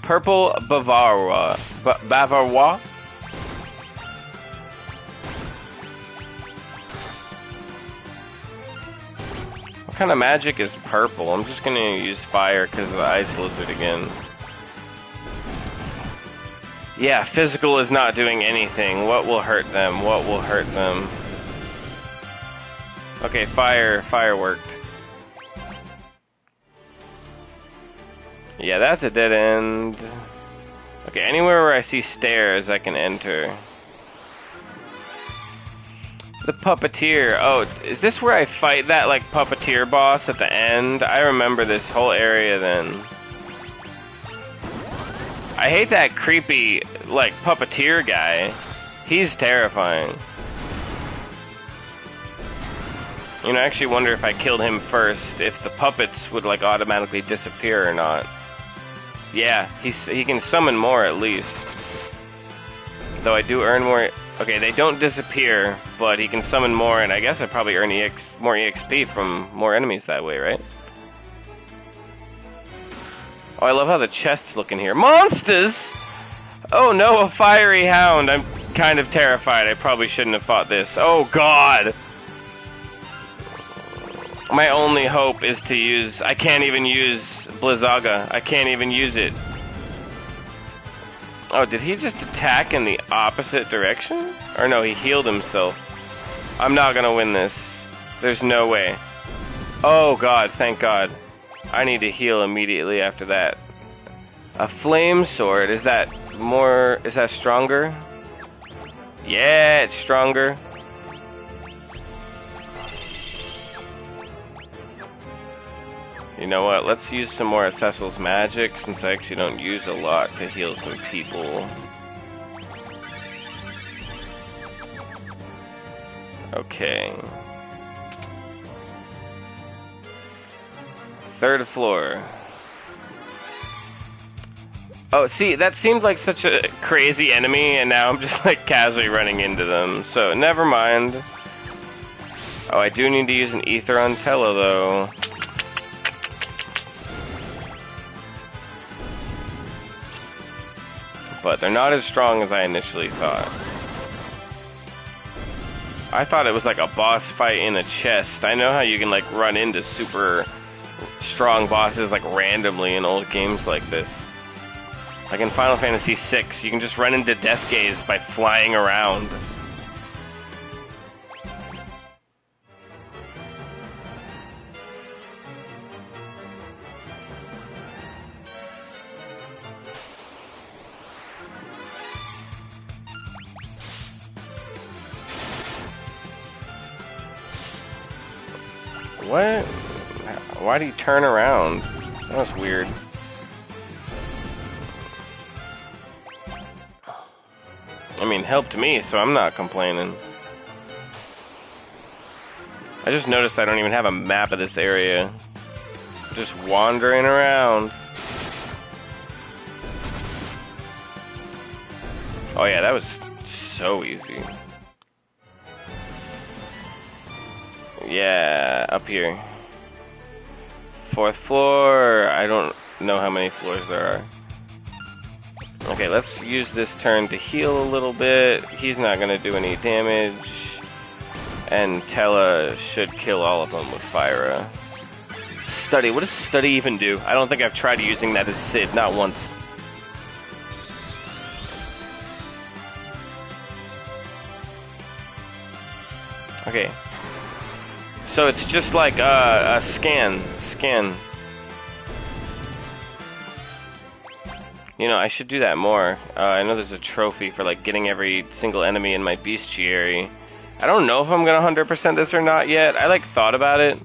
Purple Bavarois. Bavarois? What kind of magic is purple? I'm just gonna use fire because of the ice lizard again. Yeah, physical is not doing anything. What will hurt them? What will hurt them? Okay, fire worked. Yeah, that's a dead end. Okay, anywhere where I see stairs, I can enter. The puppeteer. Oh, is this where I fight that, like, puppeteer boss at the end? I remember this whole area then. I hate that creepy, like, puppeteer guy. He's terrifying. You know, I actually wonder if I killed him first, if the puppets would, like, automatically disappear or not. Yeah, he can summon more at least. Though I do earn more... Okay, they don't disappear, but he can summon more, and I guess I probably earn more EXP from more enemies that way, right? Oh, I love how the chests look in here. Monsters! Oh no, a fiery hound. I'm kind of terrified. I probably shouldn't have fought this. Oh god! My only hope is to use... I can't even use Blizzaga. I can't even use it. Oh, did he just attack in the opposite direction? Or no, he healed himself. I'm not gonna win this. There's no way. Oh god, thank god. I need to heal immediately after that. A flame sword, is that more... is that stronger? Yeah, it's stronger. You know what, let's use some more of Cecil's magic, since I actually don't use a lot to heal some people. Okay. Third floor. Oh, see, that seemed like such a crazy enemy, and now I'm just like casually running into them, so never mind. Oh, I do need to use an ether on Tella, though. But they're not as strong as I initially thought. I thought it was like a boss fight in a chest. I know how you can like run into super strong bosses like randomly in old games like this. Like in Final Fantasy VI, you can just run into Death Gaze by flying around. What? Why do you turn around? That was weird. I mean, helped me, so I'm not complaining. I just noticed I don't even have a map of this area. Just wandering around. Oh yeah, that was so easy. Yeah, up here. 4th floor. I don't know how many floors there are. Okay, let's use this turn to heal a little bit. He's not going to do any damage. And Tella should kill all of them with Fyra. Study. What does Study even do? I don't think I've tried using that as Sid, not once. Okay. So it's just like a scan. You know, I should do that more. I know there's a trophy for like getting every single enemy in my bestiary. I don't know if I'm gonna 100% this or not yet. I like thought about it.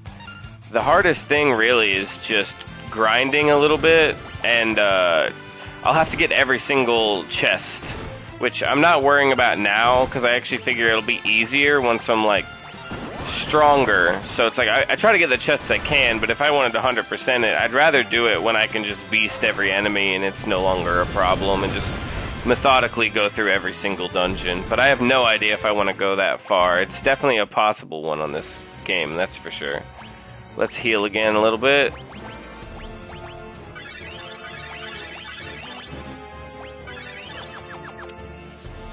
The hardest thing really is just grinding a little bit, and I'll have to get every single chest, which I'm not worrying about now because I actually figure it'll be easier once I'm like stronger. So it's like I try to get the chests I can, but if I wanted to 100% it, I'd rather do it when I can just beast every enemy and it's no longer a problem and just methodically go through every single dungeon. But I have no idea if I want to go that far. It's definitely a possible one on this game, that's for sure. Let's heal again a little bit.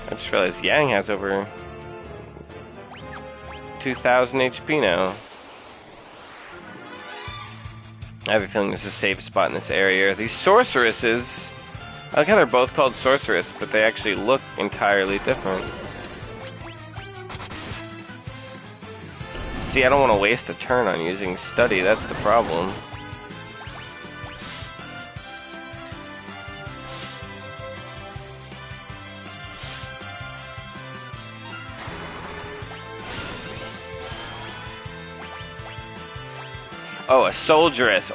I just realized Yang has over 2,000 HP now. I have a feeling there's a safe spot in this area. These sorceresses, I like how they're both called sorceress, but they actually look entirely different. See, I don't want to waste a turn on using study, that's the problem. Oh, a soldieress.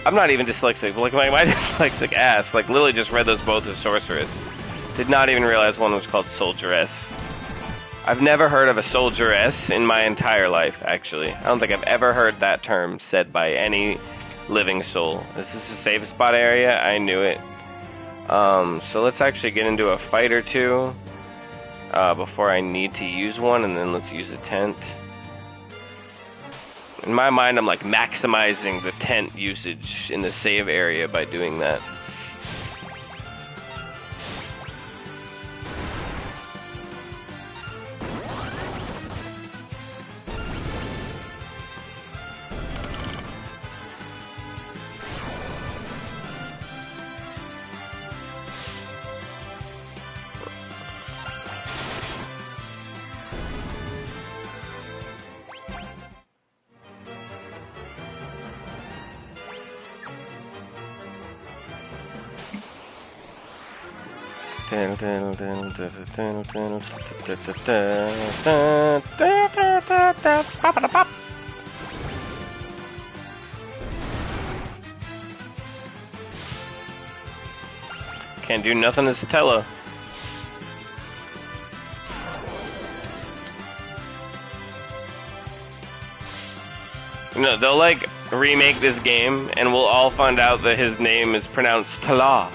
I'm not even dyslexic, but like my dyslexic ass, like Lily just read those both as sorceress. Did not even realize one was called soldieress. I've never heard of a soldieress in my entire life, actually. I don't think I've ever heard that term said by any living soul. This is a safe spot area, I knew it. So let's actually get into a fight or two before I need to use one, and then let's use a tent. In my mind, I'm like maximizing the tent usage in the save area by doing that. Can't do nothing as Tella. You know, they'll like remake this game and we'll all find out that his name is pronounced Tala.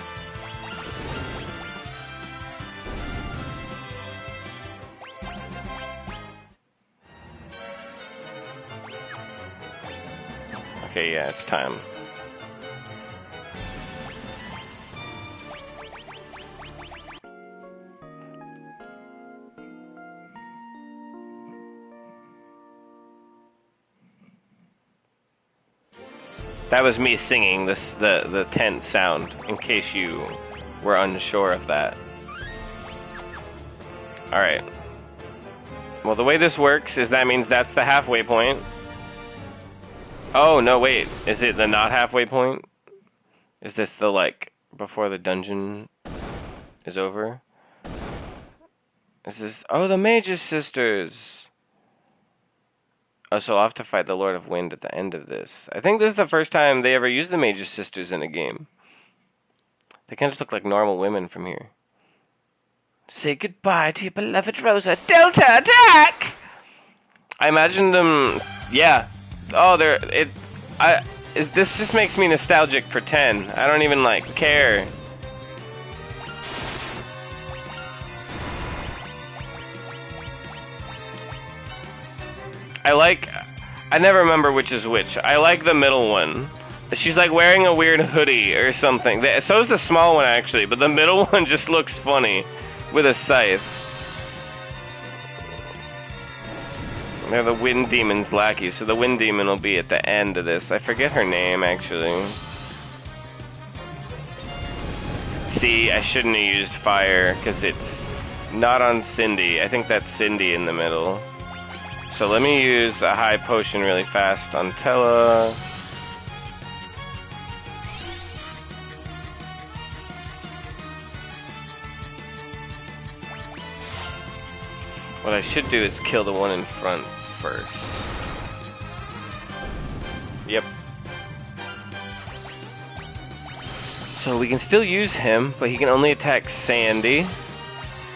Okay, yeah, it's time. That was me singing the tent sound, in case you were unsure of that. Alright. Well, the way this works is that means that's the halfway point. Oh, no, wait. Is it the not halfway point? Is this the, like, before the dungeon is over? Is this... Oh, the Mage's Sisters! Oh, so I'll have to fight the Lord of Wind at the end of this. I think this is the first time they ever used the Mage's Sisters in a game. They kind of just look like normal women from here. Say goodbye to your beloved Rosa. Delta attack! I imagine them... Yeah. Oh, they're... This just makes me nostalgic for 10. I don't even, like, care. I never remember which is which. I like the middle one. She's like wearing a weird hoodie or something. So is the small one actually, but the middle one just looks funny with a scythe. They're the Wind Demon's lackey, so the Wind Demon will be at the end of this. I forget her name actually. See, I shouldn't have used fire because it's not on Cindy. I think that's Cindy in the middle. So let me use a high potion really fast on Tella. What I should do is kill the one in front first. Yep. So we can still use him, but he can only attack Sandy.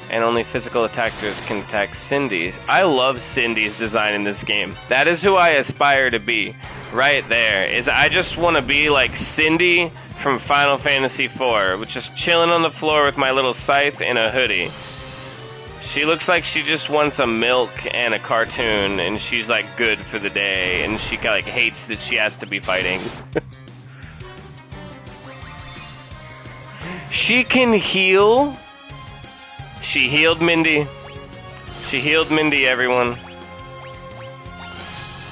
And only physical attackers can attack Cindy. I love Cindy's design in this game. That is who I aspire to be. Right there. I just want to be like Cindy from Final Fantasy IV, which is chilling on the floor with my little scythe and a hoodie. She looks like she just wants a milk and a cartoon, and she's like good for the day, and she like hates that she has to be fighting. She can heal. She healed Mindy. She healed Mindy, everyone.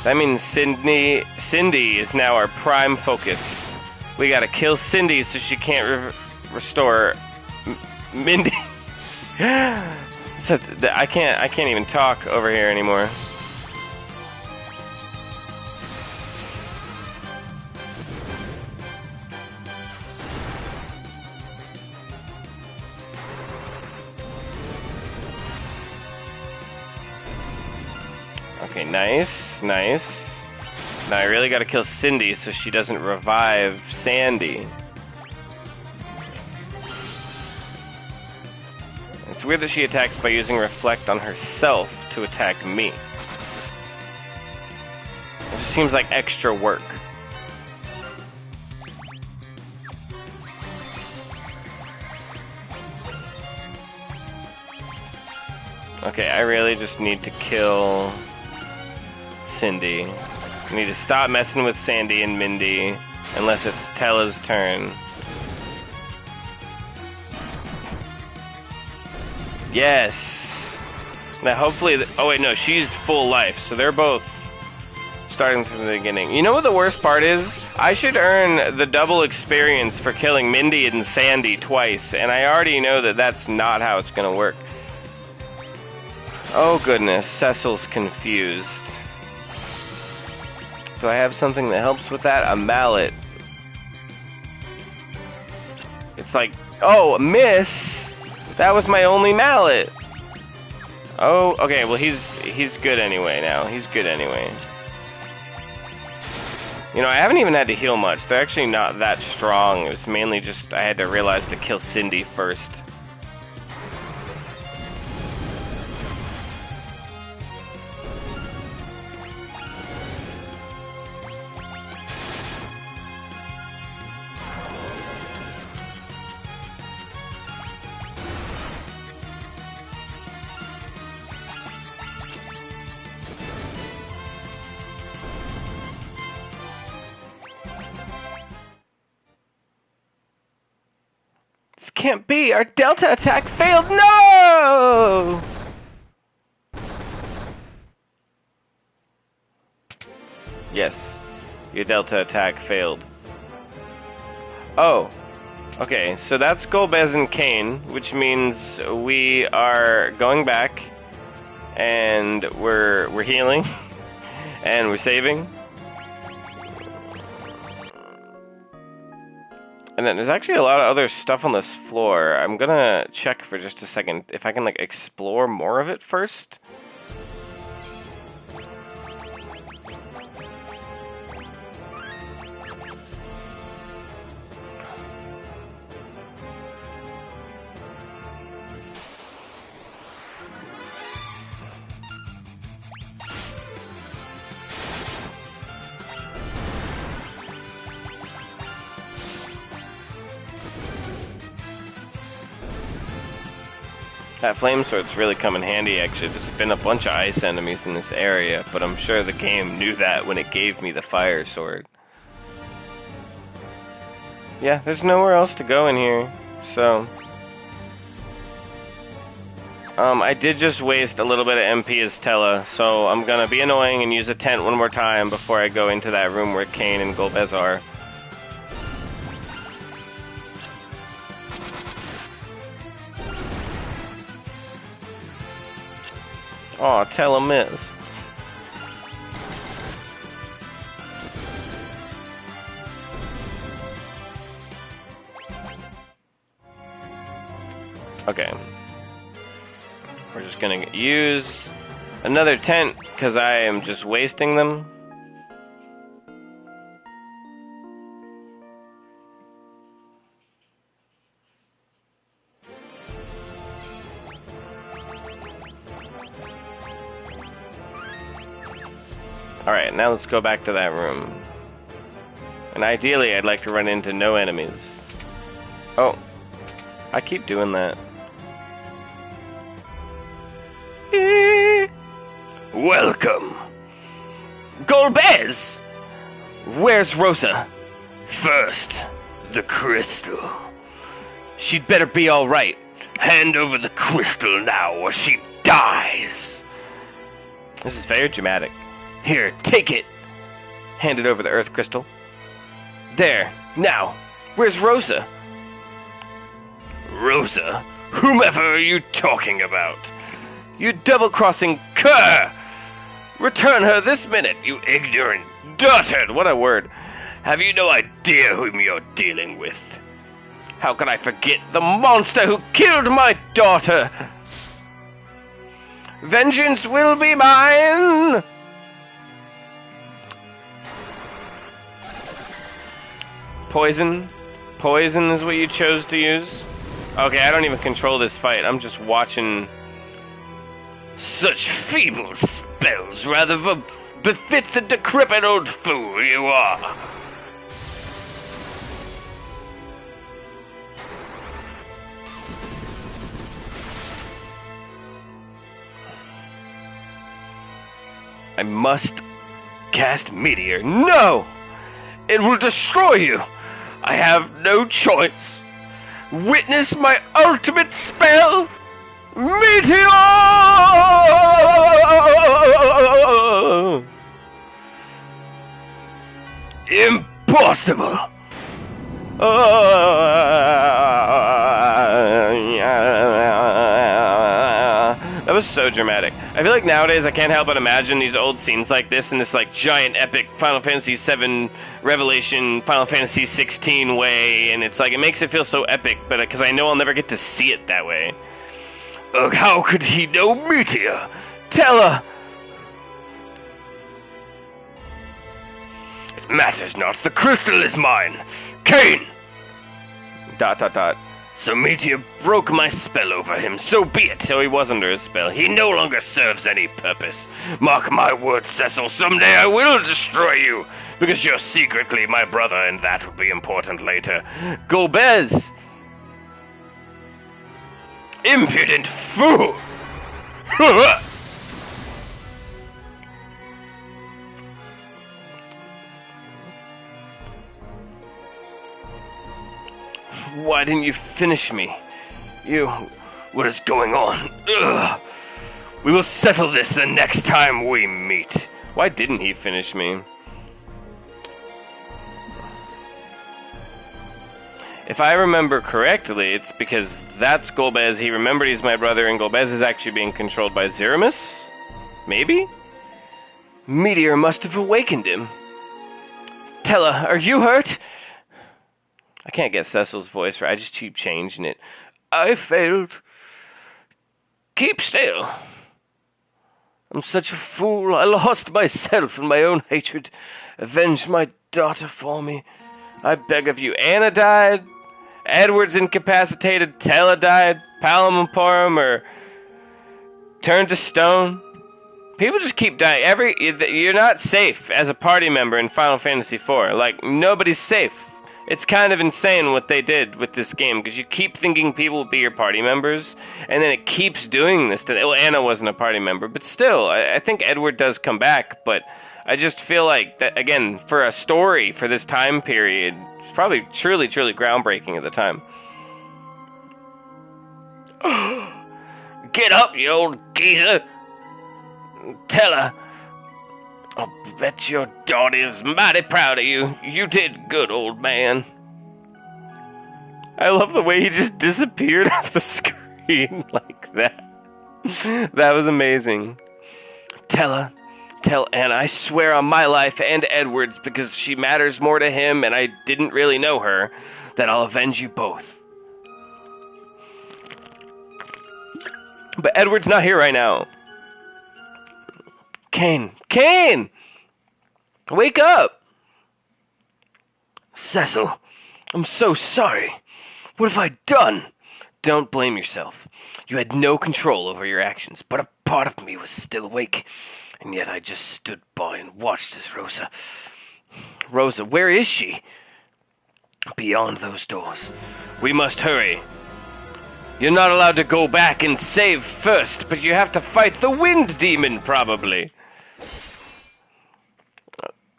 That means Cindy is now our prime focus. We gotta kill Cindy so she can't restore Mindy. So I can't even talk over here anymore. Okay, nice, nice. Now I really gotta kill Cindy so she doesn't revive Sandy. It's weird that she attacks by using Reflect on herself to attack me. It just seems like extra work. Okay, I really just need to kill Cindy. I need to stop messing with Sandy and Mindy unless it's Tella's turn. Yes! Now hopefully... oh wait, no, she's full life, so they're both starting from the beginning. You know what the worst part is? I should earn the double experience for killing Mindy and Sandy twice, and I already know that that's not how it's gonna work. Oh goodness, Cecil's confused. Do I have something that helps with that? A mallet. It's like, oh, miss! That was my only mallet! Oh, okay, well he's good anyway now. He's good anyway. You know, I haven't even had to heal much. They're actually not that strong. It was mainly just I had to realize to kill Cindy first. Can't be! Our Delta attack failed! No! Yes, your Delta attack failed. Oh. Okay, so that's Golbez and Kane, which means we are going back, and we're healing, and we're saving. And then there's actually a lot of other stuff on this floor. I'm gonna check for just a second if I can like explore more of it first. That flame sword's really come in handy, actually. There's been a bunch of ice enemies in this area, but I'm sure the game knew that when it gave me the fire sword. Yeah, there's nowhere else to go in here, so... I did just waste a little bit of MP as Tella, so I'm gonna be annoying and use a tent one more time before I go into that room where Kane and Golbez are. Aw, Tella miss. Okay. We're just gonna use another tent, because I am just wasting them. Alright, now let's go back to that room. And ideally, I'd like to run into no enemies. Oh, I keep doing that. Welcome! Golbez! Where's Rosa? First, the crystal. She'd better be alright. Hand over the crystal now or she dies. This is very dramatic. Here, take it! Handed over the earth crystal. There, now, where's Rosa? Rosa? Whomever are you talking about? You double-crossing cur! Return her this minute, you ignorant dotard! What a word. Have you no idea whom you're dealing with? How can I forget the monster who killed my daughter? Vengeance will be mine! Poison? Poison is what you chose to use? Okay, I don't even control this fight. I'm just watching. Such feeble spells rather befit the decrepit old fool you are. I must cast Meteor. No! It will destroy you. I have no choice. Witness my ultimate spell, Meteor! Impossible! That was so dramatic. I feel like nowadays I can't help but imagine these old scenes like this in this like giant epic Final Fantasy VII Revelation, Final Fantasy 16 way, and it's like it makes it feel so epic, but because I know I'll never get to see it that way. Ugh, how could he know Meteor? Tella! It matters not. The crystal is mine. Kane! ... So Meteor broke my spell over him. So be it. So he was under his spell. He no longer serves any purpose. Mark my words, Cecil. Someday I will destroy you. Because you're secretly my brother, and that will be important later. Golbez! Impudent fool! Why didn't you finish me? What is going on? Ugh. We will settle this the next time we meet. Why didn't he finish me? If I remember correctly, it's because that's Golbez. He remembered he's my brother, and Golbez is actually being controlled by Zeramus? Maybe? Meteor must have awakened him. Tella, are you hurt? I can't get Cecil's voice right. I just keep changing it. I failed. Keep still. I'm such a fool. I lost myself in my own hatred. Avenge my daughter for me. I beg of you. Anna died. Edward's incapacitated. Tella died. Palamamporum or turned to stone. People just keep dying. You're not safe as a party member in Final Fantasy IV. Like, nobody's safe. It's kind of insane what they did with this game, because you keep thinking people will be your party members, and then it keeps doing this. Well, Anna wasn't a party member, but still, I think Edward does come back, but I just feel like, that again, for a story for this time period, it's probably truly, truly groundbreaking at the time. Get up, you old geezer. Tell her. I'll bet your daughter's mighty proud of you. You did good, old man. I love the way he just disappeared off the screen like that. That was amazing. Tell her. Tell Anna I swear on my life and Edward's, because she matters more to him and I didn't really know her, that I'll avenge you both. But Edward's not here right now. Kane! Kane! Wake up! Cecil, I'm so sorry. What have I done? Don't blame yourself. You had no control over your actions, but a part of me was still awake, and yet I just stood by and watched as Rosa... Rosa, where is she? Beyond those doors. We must hurry. You're not allowed to go back and save first, but you have to fight the wind demon, probably.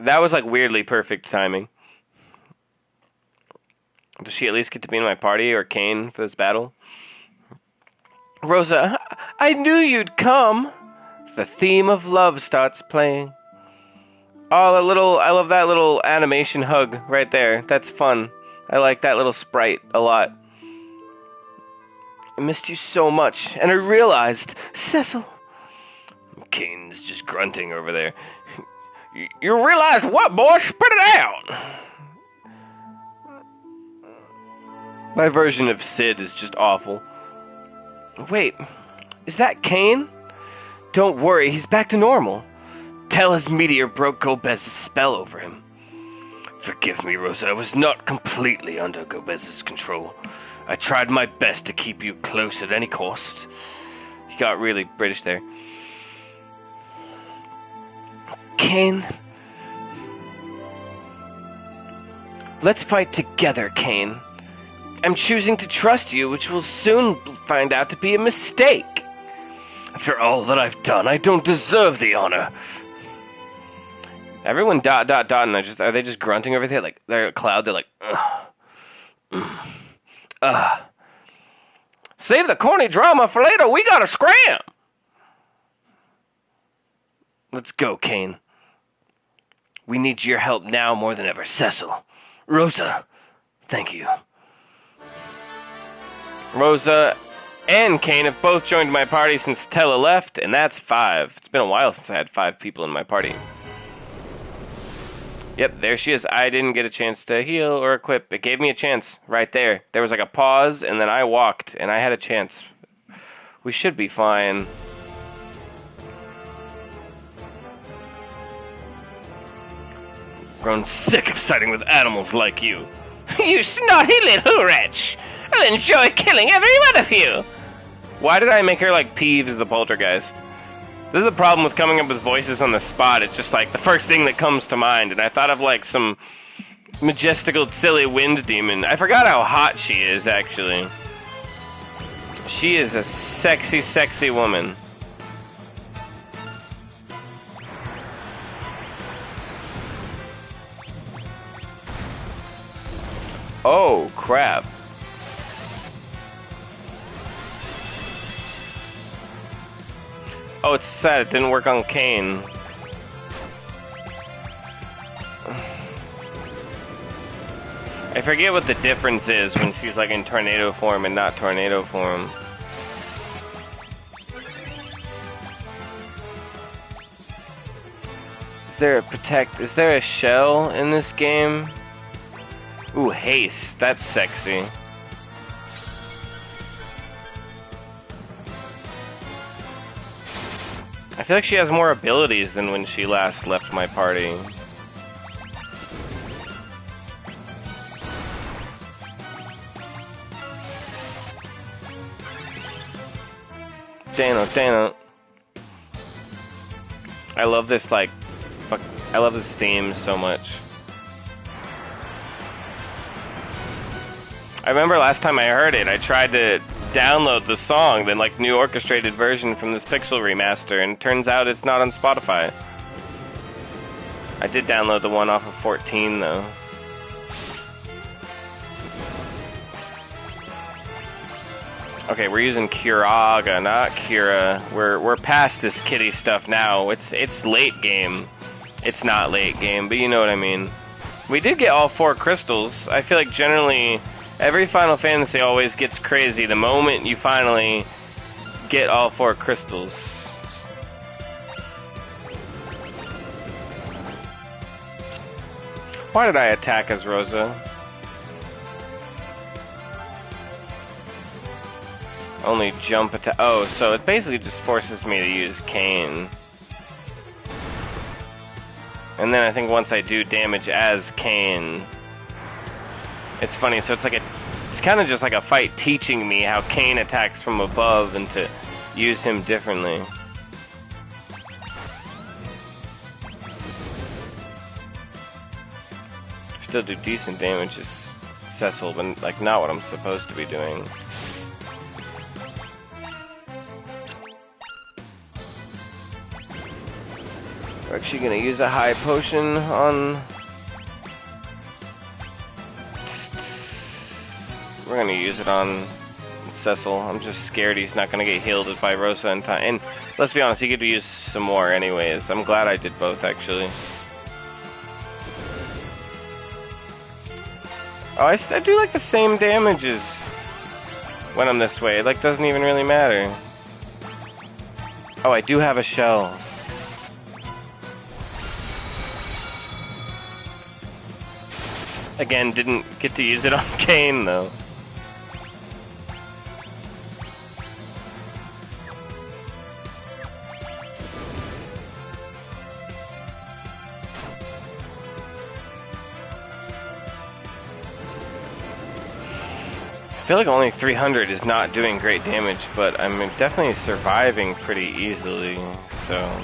That was like weirdly perfect timing. Does she at least get to be in my party, or Kane, for this battle? Rosa, I knew you'd come. The theme of love starts playing. Oh, I love that little animation hug right there. That's fun. I like that little sprite a lot. I missed you so much, and I realized, Cecil... Kane's just grunting over there. You realize what, boy? Spit it out! My version of Sid is just awful. Wait, is that Kane? Don't worry, he's back to normal. Tella's meteor broke Golbez's spell over him. Forgive me, Rosa, I was not completely under Golbez's control. I tried my best to keep you close at any cost. You got really British there. Kane. Let's fight together, Kane. I'm choosing to trust you, which will soon find out to be a mistake. After all that I've done, I don't deserve the honor. Everyone ... and are they just grunting over there? Like, they're a cloud, they're like, Save the corny drama for later, we gotta scram! Let's go, Kane. We need your help now more than ever. Cecil. Rosa. Thank you. Rosa and Kane have both joined my party since Tella left, and that's 5. It's been a while since I had 5 people in my party. Yep, there she is. I didn't get a chance to heal or equip. It gave me a chance right there. There was like a pause, and then I walked, and I had a chance. We should be fine. Grown sick of siding with animals like you. You snotty little wretch! I'll enjoy killing every one of you! Why did I make her like Peeves the Poltergeist? This is the problem with coming up with voices on the spot. It's just like the first thing that comes to mind, and I thought of like some majestical, silly wind demon. I forgot how hot she is, actually. She is a sexy, sexy woman. Oh, crap. Oh, it's sad it didn't work on Kane. I forget what the difference is when she's like in tornado form and not tornado form. Is there a shell in this game? Ooh, haste. That's sexy. I feel like she has more abilities than when she last left my party. Dano. I love this, like, I love this theme so much. I remember last time I heard it, I tried to download the song, the like new orchestrated version from this Pixel remaster, and it turns out it's not on Spotify. I did download the one off of 14 though. Okay, we're using Kiraga, not Kira. We're past this kitty stuff now. It's late game. It's not late game, but you know what I mean. We did get all 4 crystals. I feel like generally every Final Fantasy always gets crazy the moment you finally get all 4 crystals. Why did I attack as Rosa? Only jump attack. Oh, so it basically just forces me to use Kain. And then I think once I do damage as Kain, it's funny. So it's kind of just like a fight teaching me how Kain attacks from above and to use him differently. Still do decent damage as Cecil, but like not what I'm supposed to be doing. We're actually gonna use a high potion on... We're gonna use it on Cecil. I'm just scared he's not gonna get healed by Rosa in time. And let's be honest, he could use some more anyways. I'm glad I did both, actually. Oh, I do like the same damages when I'm this way. It like doesn't even really matter. Oh, I do have a shell. Again, didn't get to use it on Kain, though. I feel like only 300 is not doing great damage, but I'm definitely surviving pretty easily, so...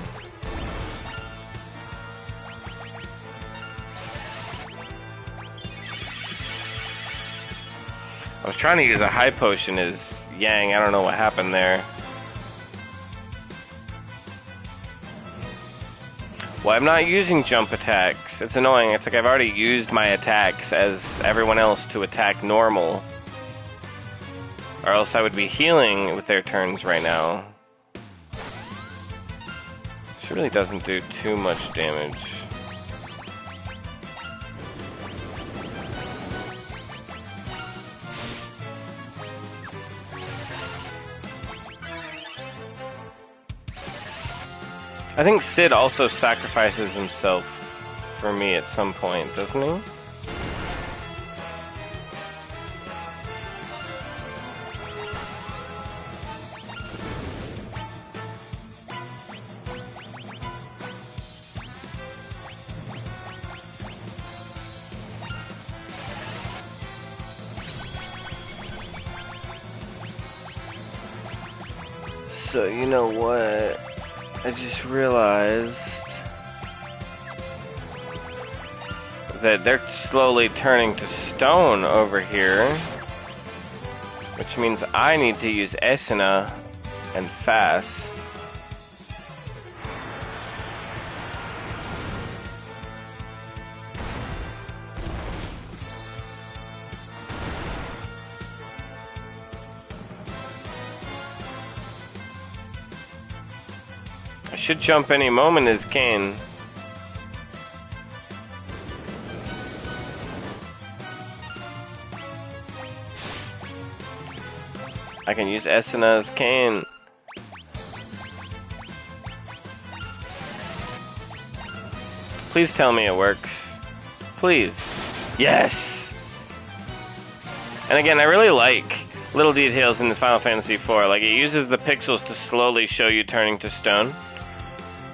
I was trying to use a high potion as Yang. I don't know what happened there. Well, I'm not using jump attacks. It's annoying. It's like I've already used my attacks as everyone else to attack normal. Or else I would be healing with their turns right now. She really doesn't do too much damage. I think Sid also sacrifices himself for me at some point, doesn't he? So, you know what? I just realized that they're slowly turning to stone over here, which means I need to use Esuna and fast. Should jump any moment as Kain. I can use Essena's cane. Please tell me it works. Please. Yes! And again, I really like little details in the Final Fantasy IV. Like, it uses the pixels to slowly show you turning to stone.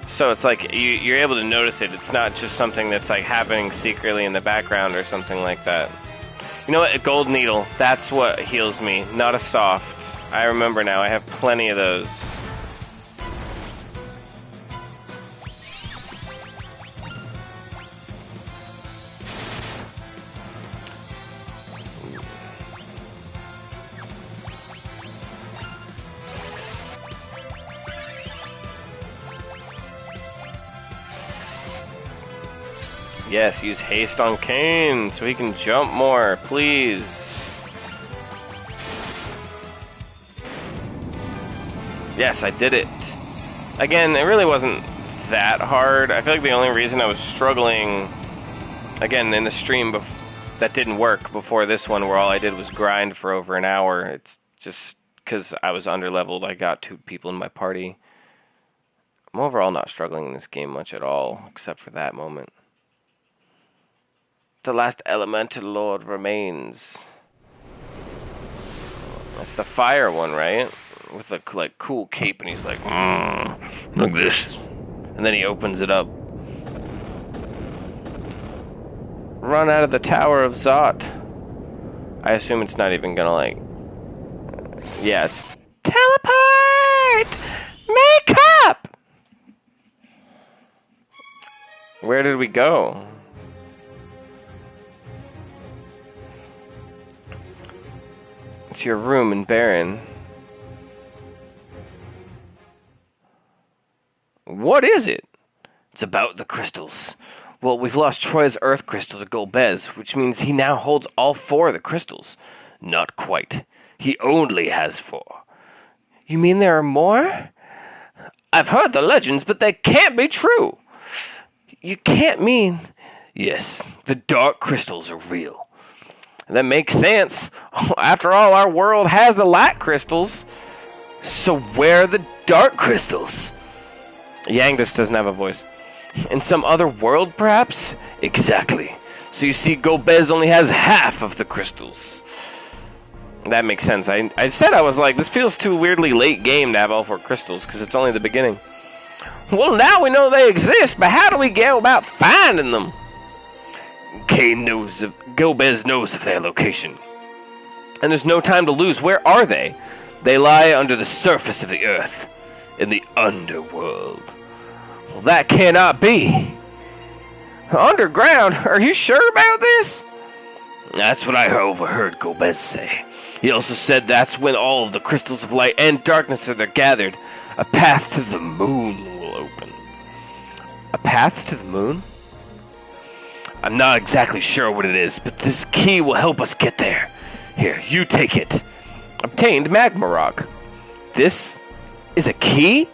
So it's like, you're able to notice it. It's not just something that's like happening secretly in the background or something like that. You know what? A gold needle. That's what heals me. Not a soft. I remember now. I have plenty of those. Yes, use haste on Kane so he can jump more, please. Yes, I did it. Again, it really wasn't that hard. I feel like the only reason I was struggling, again, in the stream that didn't work before this one, where all I did was grind for over an hour. It's just because I was underleveled. I got 2 people in my party. I'm overall not struggling in this game much at all, except for that moment. The last elemental lord remains. That's the fire one, right? With the like cool cape, and he's like, look at this. And then he opens it up. Run out of the Tower of Zot. I assume it's not even gonna like. Yeah, it's teleport. Make up. Where did we go? It's your room in Baron. What is it? It's about the crystals. Well, we've lost Troy's Earth Crystal to Golbez, which means he now holds all 4 of the crystals. Not quite. He only has 4. You mean there are more? I've heard the legends, but they can't be true. You can't mean... Yes, the dark crystals are real. That makes sense. After all, our world has the light crystals. So where are the dark crystals? Yangdis doesn't have a voice. In some other world, perhaps? Exactly. So you see, Golbez only has half of the crystals. That makes sense. I said I was like, this feels too weirdly late game to have all 4 crystals, because it's only the beginning. Well, now we know they exist, but how do we go about finding them? Golbez knows of their location. And there's no time to lose. Where are they? They lie under the surface of the earth, in the underworld. Well, that cannot be. Underground? Are you sure about this? That's what I overheard Golbez say. He also said that's when all of the crystals of light and darkness are gathered. A path to the moon will open. A path to the moon? I'm not exactly sure what it is, but this key will help us get there. Here, you take it. Obtained magma rock. This is a key?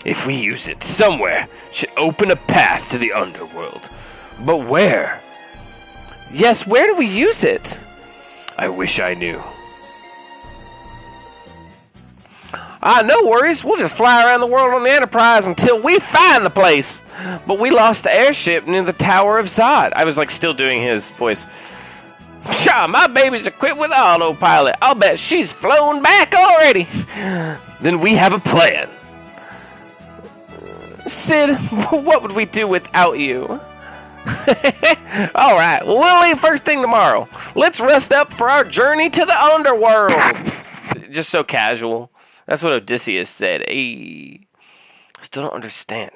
If we use it somewhere, it should open a path to the underworld. But where? Yes, where do we use it? I wish I knew. No worries. We'll just fly around the world on the Enterprise until we find the place. But we lost the airship near the Tower of Zod. I was like still doing his voice. Pshaw, my baby's equipped with autopilot. I'll bet she's flown back already. Then we have a plan. Sid, what would we do without you? Alright, well, we'll leave first thing tomorrow. Let's rest up for our journey to the underworld. Just so casual. That's what Odysseus said. Hey, I still don't understand.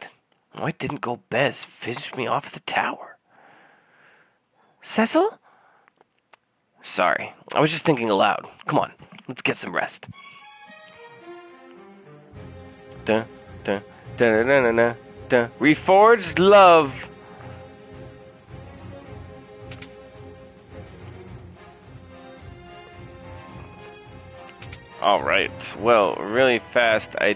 Why didn't Golbez finish me off at the tower? Cecil? Sorry, I was just thinking aloud. Come on, let's get some rest. Dun, dun, dun, dun, dun, dun, dun. Reforged love. Alright, well, really fast, I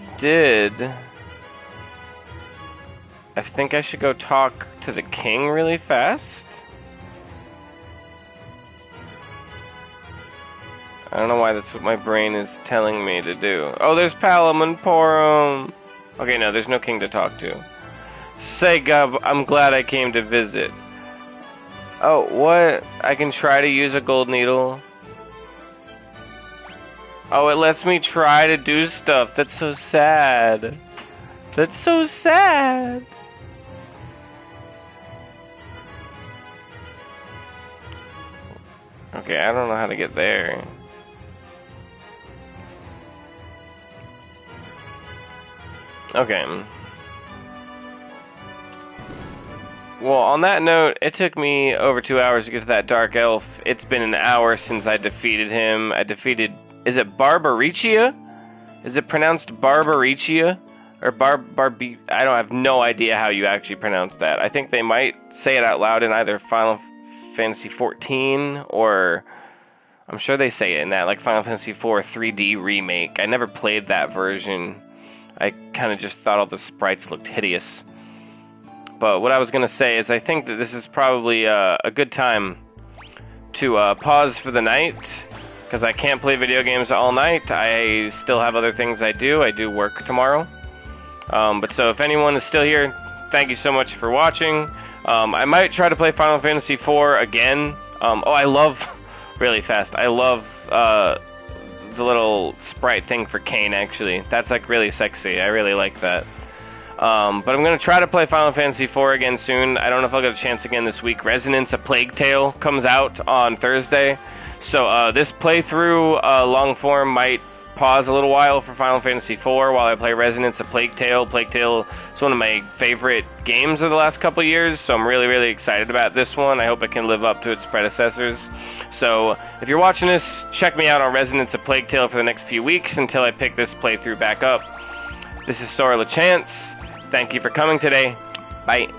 think I should go talk to the king really fast. I don't know why that's what my brain is telling me to do. Oh, there's Palamon. Okay, no, there's no king to talk to. Say, Gub, I'm glad I came to visit. Oh, what? I can try to use a gold needle? Oh, it lets me try to do stuff. That's so sad. That's so sad. Okay, I don't know how to get there. Okay. Well, on that note, it took me over 2 hours to get to that Dark Elf. It's been an hour since I defeated him. I defeated... Is it Barbaricia? Is it pronounced Barbaricia? Or I don't have no idea how you actually pronounce that. I think they might say it out loud in either Final Fantasy XIV or... I'm sure they say it in that, like Final Fantasy IV 3D remake. I never played that version. I kind of just thought all the sprites looked hideous. But what I was going to say is I think that this is probably a good time to pause for the night, because I can't play video games all night. I still have other things I do. I do work tomorrow. But so if anyone is still here, thank you so much for watching. I might try to play Final Fantasy IV again. I love... Really fast. I love the little sprite thing for Kain, actually. That's like really sexy. I really like that. But I'm going to try to play Final Fantasy IV again soon. I don't know if I'll get a chance again this week. Resonance, A Plague Tale comes out on Thursday. So this playthrough, long form, might pause a little while for Final Fantasy IV while I play Resonance, A Plague Tale. Plague Tale is one of my favorite games of the last couple of years, so I'm really, really excited about this one. I hope it can live up to its predecessors. So if you're watching this, check me out on Resonance, A Plague Tale for the next few weeks until I pick this playthrough back up. This is Sora LeChance. Thank you for coming today. Bye.